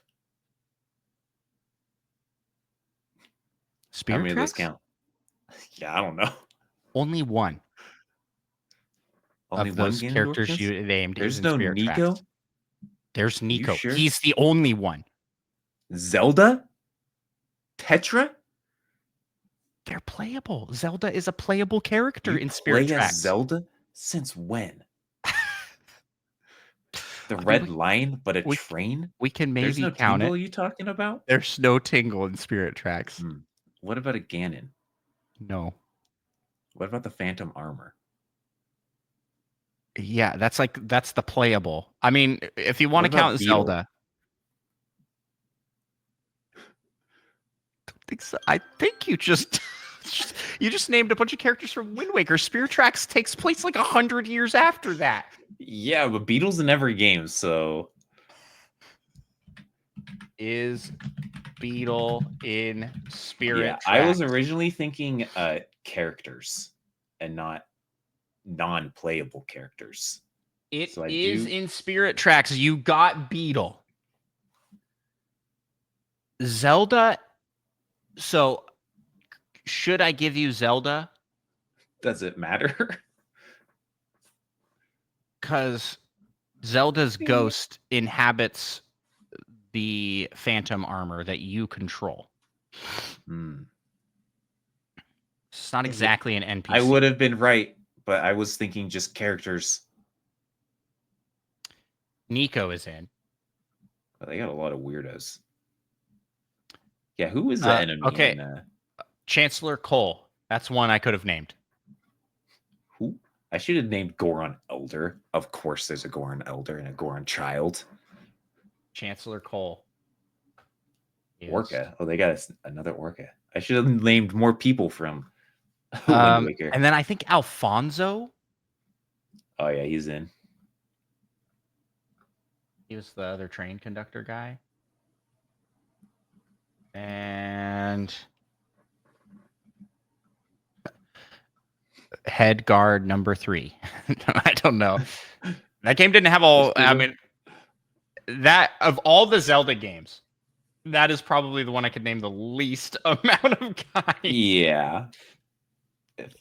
Spirit How many Tracks? of those count? Yeah, I don't know. Only one Only of one those Ganondorf characters counts? you named There's is in no Spirit Nico? Tracks. There's you Nico. sure? He's the only one. Zelda? Tetra? They're playable. Zelda is a playable character You in Spirit play as Tracks. Zelda? Since when? The I mean, red line, but a we- train? We can There's maybe no count Tingle it. you talking about? There's no Tingle in Spirit Tracks. What about a Ganon? No. What about the Phantom Armor? Yeah, that's the playable. I mean, if you want to What about count Beetle? Zelda. I think you just named a bunch of characters from Wind Waker. Spirit Tracks takes place like 100 years after that. Yeah, but Beetle's in every game, so Is Beetle in Spirit yeah. Tracks? I was originally thinking characters and not non-playable characters. It So I is do- in Spirit Tracks. You got Beetle. Zelda. So, should I give you Zelda? Does it matter? Because Zelda's ghost inhabits the phantom armor that you control. It's not exactly an NPC. I would have been right, but I was thinking just characters. Nico is in. But they got a lot of weirdos. Yeah, who is the enemy? Okay. In, Chancellor Cole. That's one I could have named. who? I should have named Goron Elder. Of course, there's a Goron Elder and a Goron Child. Chancellor Cole. is- Orca. Oh, they got another Orca. I should have named more people from Wind Waker. And then I think Alfonso. Oh yeah, he's in. He was the other train conductor guy. And head guard number 3. I don't know. That game didn't have all. I mean, that of all the Zelda games, that is probably the one I could name the least amount of guys. Yeah.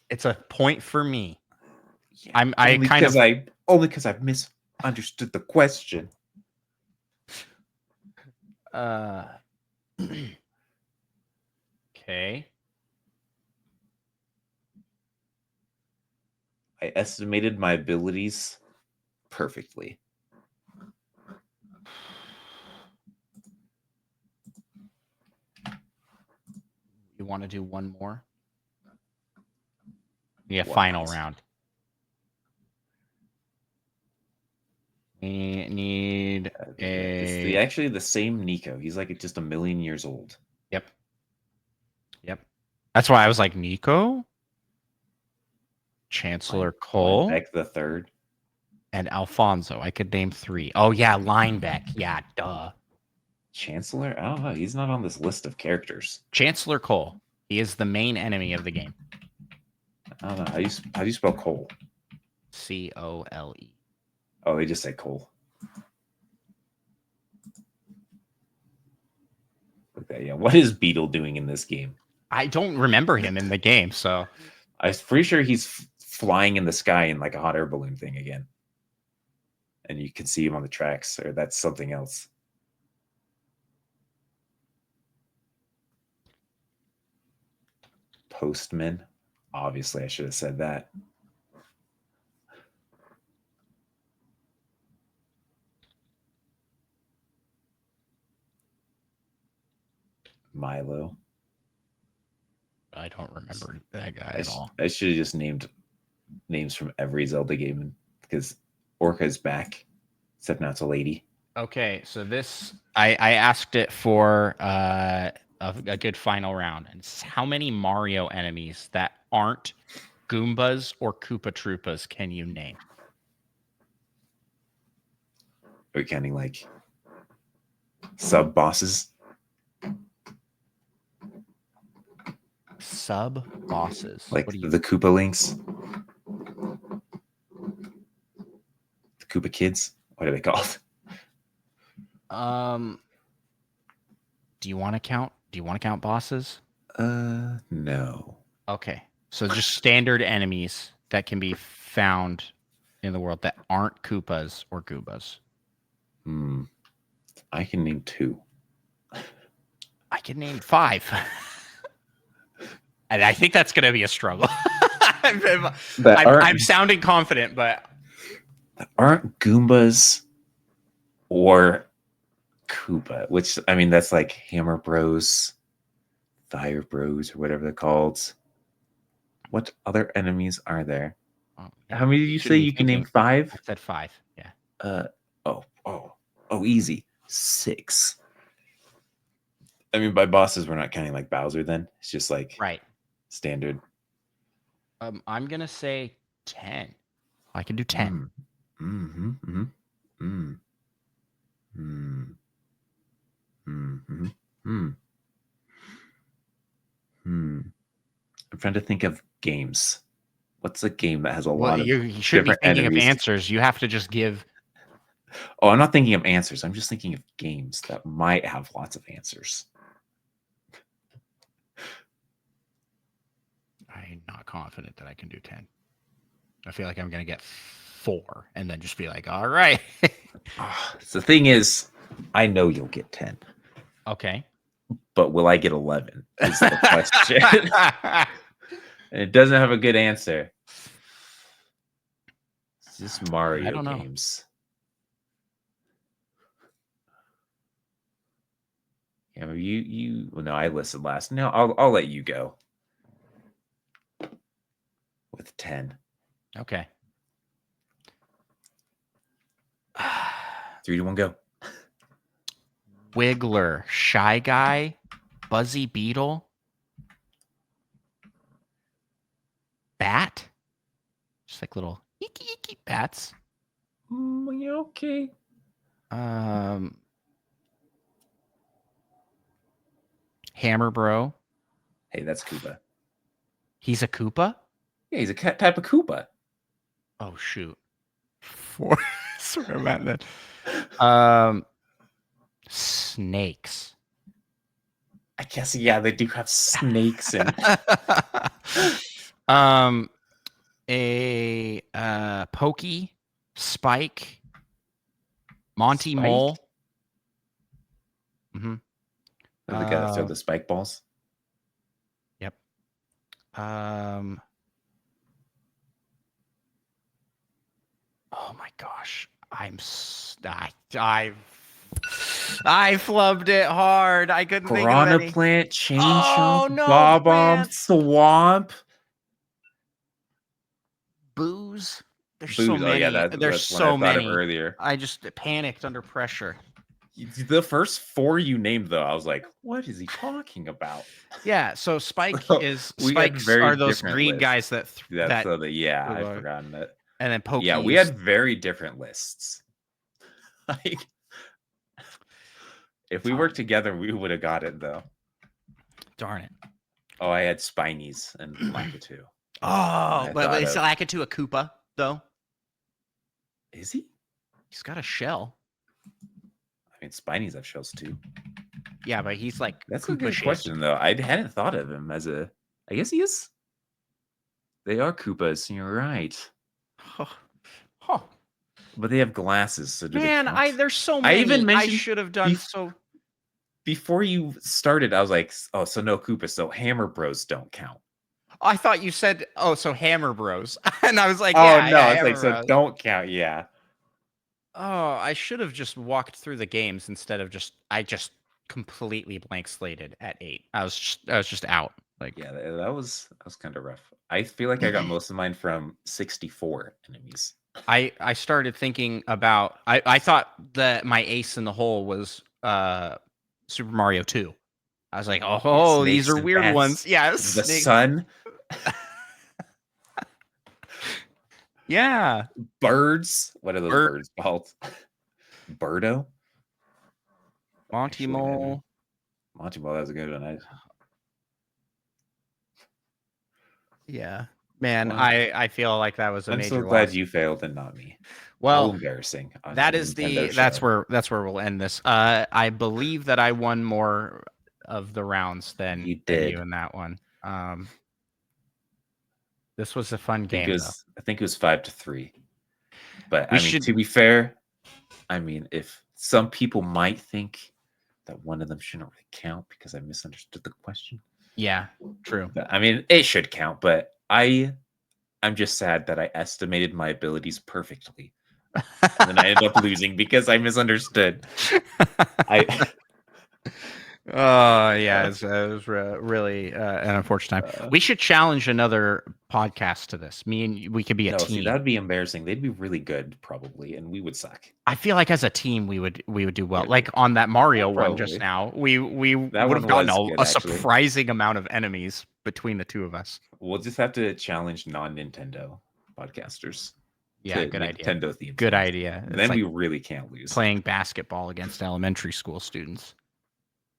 It's a point for me. Yeah, I kind of only because I've misunderstood the question. Okay. I estimated my abilities perfectly. You want to do one more? Yeah, What final else? round. We need It's actually the same Nico. He's like just a million years old. Yep. That's why I was like Nico, Chancellor Cole, Beck the third. and Alfonso. I could name 3. Oh yeah, Linebeck. Yeah, duh. Chancellor? I don't know. He's not on this list of characters. Chancellor Cole. He is the main enemy of the game. I don't know. How do you spell Cole? Cole. Oh, they just said Cole. Okay, yeah. What is Beetle doing in this game? I don't remember him in the game, so I'm pretty sure he's flying in the sky in like a hot air balloon thing again. And you can see him on the tracks, or that's something else. Postman. Obviously, I should have said that. Milo. I don't remember that guy at all. I should have just named names from every Zelda game because Orca's back, except now it's a lady. Okay, so this I asked it for a good final round. And it's how many Mario enemies that aren't Goombas or Koopa Troopas can you name? Are we counting like sub bosses? Sub bosses. Like What do you? the Koopa Links, the Koopa Kids. What are they called? Do you want to count? Do you want to count bosses? No. Okay. So just standard enemies that can be found in the world that aren't Koopas or Goombas. I can name 2. I can name 5. And I think that's going to be a struggle. I'm sounding confident, but aren't Goombas or Koopa, which I mean that's like Hammer Bros, Fire Bros, or whatever they're called. What other enemies are there? How many did you say you can name? 5? I said 5. Yeah. Easy. 6. I mean, by bosses, we're not counting like Bowser. Then it's just like Right. standard. I'm gonna say 10. I can do 10. I'm trying to think of games. What's a game that has a lot of you should be different thinking enemies? of answers. You have to just give. Oh, I'm not thinking of answers. I'm just thinking of games that might have lots of answers. I'm not confident that I can do 10. I feel like I'm going to get 4 and then just be like, all right. The thing is, I know you'll get 10. Okay. But will I get 11 is the question. And it doesn't have a good answer. It's just Mario I don't know. games. Yeah, you. Well, no, I listened last. No, I'll let you go with 10. Okay. 3, 2, 1, go. Wiggler, Shy Guy, Buzzy Beetle, Bat. Just like little eeky bats. Okay. Hammer Bro. Hey, that's Koopa. He's a Koopa? Yeah, he's a type of Koopa. Oh shoot. 4. Sorry about that. Snakes. I guess yeah, they do have snakes in. Pokey, Spike, Monty Spike? Mole. The guy that throw the spike balls. Yep. Oh my gosh, I flubbed it hard. I couldn't think of any. Piranha Plant, Chain Oh, Chomp, no, Bob-omb, Plant. Swamp, Booze. There's Booze. so many. Oh yeah, There's that's so one I thought of many. earlier. I just panicked under pressure. The first 4 you named, though, I was like, "What is he talking about?" Yeah. So Spike So, is we had Spikes very are those different green lists. guys that Yeah, I've I've forgotten that. and then Pokey. Yeah, we had very different lists. Like, if we worked together, we would have got it though. Darn it. Oh, I had Spinies and Lakitu. Oh, but is Lakitu a Koopa though? Is he? He's got a shell. I mean, Spinies have shells too. Yeah, but he's like That's Koopa a good shaped. question though. I hadn't thought of him as a. I guess he is. They are Koopas. You're right. Huh. But they have glasses, so do Man, they count? there's so many. I even mentioned should have done so. Before you started, I was like, "Oh, so no Koopa, so Hammer Bros don't count." I thought you said, "Oh, so Hammer Bros," and I was like, "Oh yeah, no!" yeah, It's like, Hammer "So Bros." don't count." Yeah. Oh, I should have just walked through the games instead of I just completely blank slated at 8. I was just out. Like, Yeah, that was kind of rough. I feel like I got most of mine from 64 enemies. I started thinking about I thought that my ace in the hole was Super Mario 2. I was like, oh, these are weird ones. Yeah, the sun. Yeah. Birds. What are those birds called? Birdo. Monty Mole. Monty Mole, that was a good one. Yeah, man, Well, I feel like that was a I'm so major glad loss. you failed and not me. How Well, embarrassing on that a is Nintendo that's show. where we'll end this. I believe that I won more of the rounds than You you did. in that one. This was a fun game though. I think it was 5-3. But We I mean, should to be fair, I mean, if some people might think that one of them shouldn't really count because I misunderstood the question. Yeah, true. I mean, it should count, but I'm just sad that I estimated my abilities perfectly. And then I ended up losing because I misunderstood. I Yeah, it was really an unfortunate time. We should challenge another podcast to this. Me and we could be a no, see, team. that would be embarrassing. They'd be really good, probably, and we would suck. I feel like as a team we would do well. Yeah, Like on that Mario one just probably. now, we That would have one gotten was good, a actually. surprising amount of enemies between the two of us. We'll just have to challenge non-Nintendo podcasters. Yeah, to good idea. Nintendo themed. Good games. idea. It's Then like we really can't lose. playing basketball against elementary school students.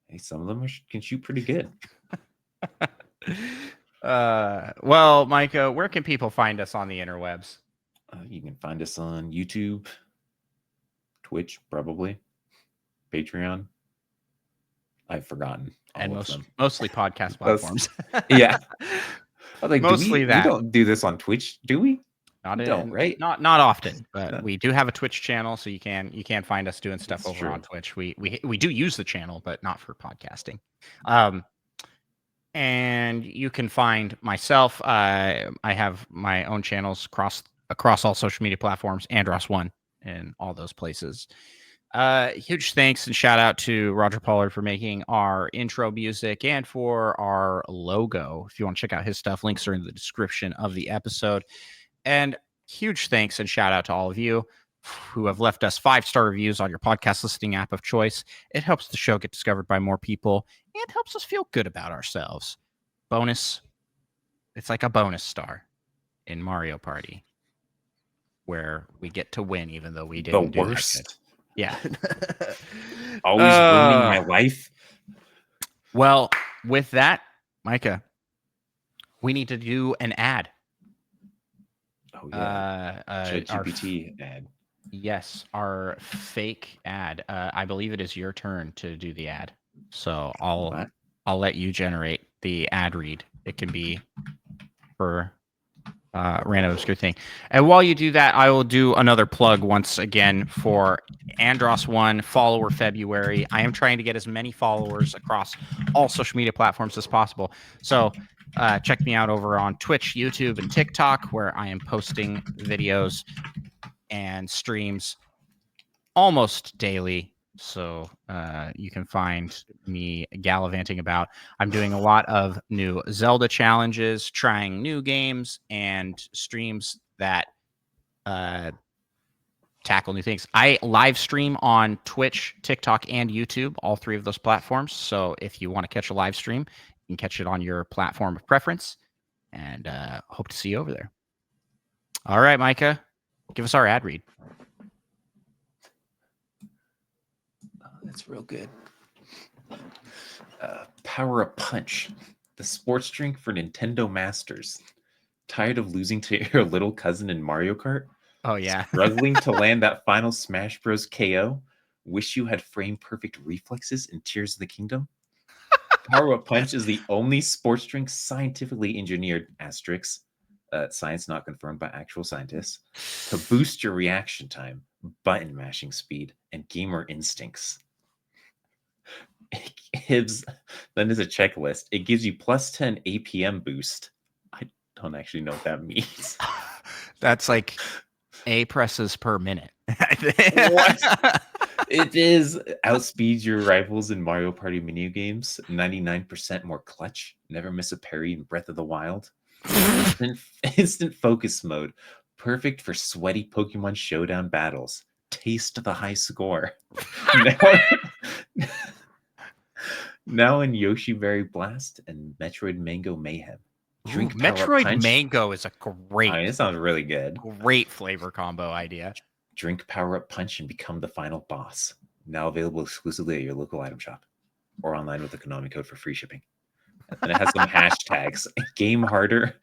Hey, some of them can shoot pretty good. Well, Micah, where can people find us on the interwebs? You can find us on YouTube, Twitch, probably, Patreon. I've forgotten all And of them. mostly podcast platforms. Yeah. I was like, Mostly that. We don't do this on Twitch, do we? Not don't, right? Not often, but No. we do have a Twitch channel, so you can find us doing stuff That's over on true. Twitch. We do use the channel, but not for podcasting. And you can find myself. I have my own channels across all social media platforms, Andros1 and all those places. Huge thanks and shout out to Roger Pollard for making our intro music and for our logo. If you want to check out his stuff, links are in the description of the episode. And huge thanks and shout out to all of you who have left us 5-star reviews on your podcast listening app of choice. It helps the show get discovered by more people and helps us feel good about ourselves. Bonus, it's like a bonus star in Mario Party where we get to win even though we didn't do that good. Worst. Yeah. Always ruining my life. Well, with that, Micah, we need to do an ad. Oh yeah. ChatGPT ad. Yes, our fake ad. I believe it is your turn to do the ad. So I'll let you generate the ad read. It can be for random obscure thing. And while you do that, I will do another plug once again for Andros1 follower February. I am trying to get as many followers across all social media platforms as possible. So check me out over on Twitch, YouTube, and TikTok, where I am posting videos and streams almost daily. So you can find me gallivanting about. I'm doing a lot of new Zelda challenges, trying new games, and streams that tackle new things. I live stream on Twitch, TikTok, and YouTube, all 3 of those platforms. So if you want to catch a live stream, you can catch it on your platform of preference. And hope to see you over there. All right, Micah, give us our ad read. That's real good. Power Up Punch, the sports drink for Nintendo Masters. Tired of losing to your little cousin in Mario Kart? Oh, yeah. Struggling to land that final Smash Bros. KO? Wish you had frame-perfect reflexes in Tears of the Kingdom? Power Up Punch is the only sports drink scientifically engineered, asterisks, science not confirmed by actual scientists, to boost your reaction time, button mashing speed, and gamer instincts. It gives, then there's a checklist. It gives you plus 10 APM boost. I don't actually know what that means. That's like A presses per minute. What? It is outspeeds your rivals in Mario Party mini games. 99% more clutch. Never miss a parry in Breath of the Wild. Instant focus mode. Perfect for sweaty Pokemon Showdown battles. Taste the high score. Now in Yoshi Berry Blast and Metroid Mango Mayhem. Drink Metroid Mango is a great. It sounds really good. Great flavor combo idea. Drink Power Up Punch and become the final boss. Now available exclusively at your local item shop or online with the Konami code for free shipping. And it has some hashtags. Game harder,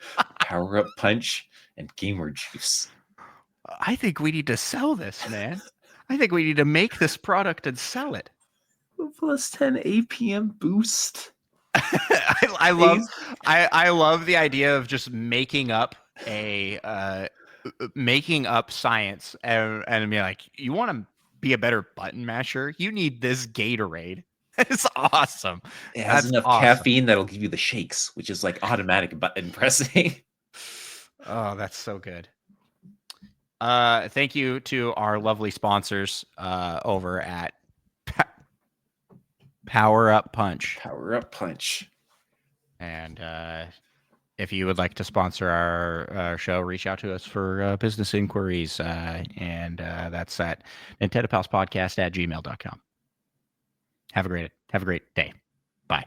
Power Up Punch and Gamer Juice. I think we need to sell this, man. I think we need to make this product and sell it. Plus 10 APM boost. I love the idea of just making up science and be like, you want to be a better button masher? You need this Gatorade. It's awesome. It has That's enough awesome. caffeine that'll give you the shakes, which is like automatic button pressing. Oh, that's so good. Thank you to our lovely sponsors over at Power Up Punch. Power Up Punch. And if you would like to sponsor our show, reach out to us for business inquiries. And that's at nintendopalspodcast@gmail.com. Have a great day. Bye.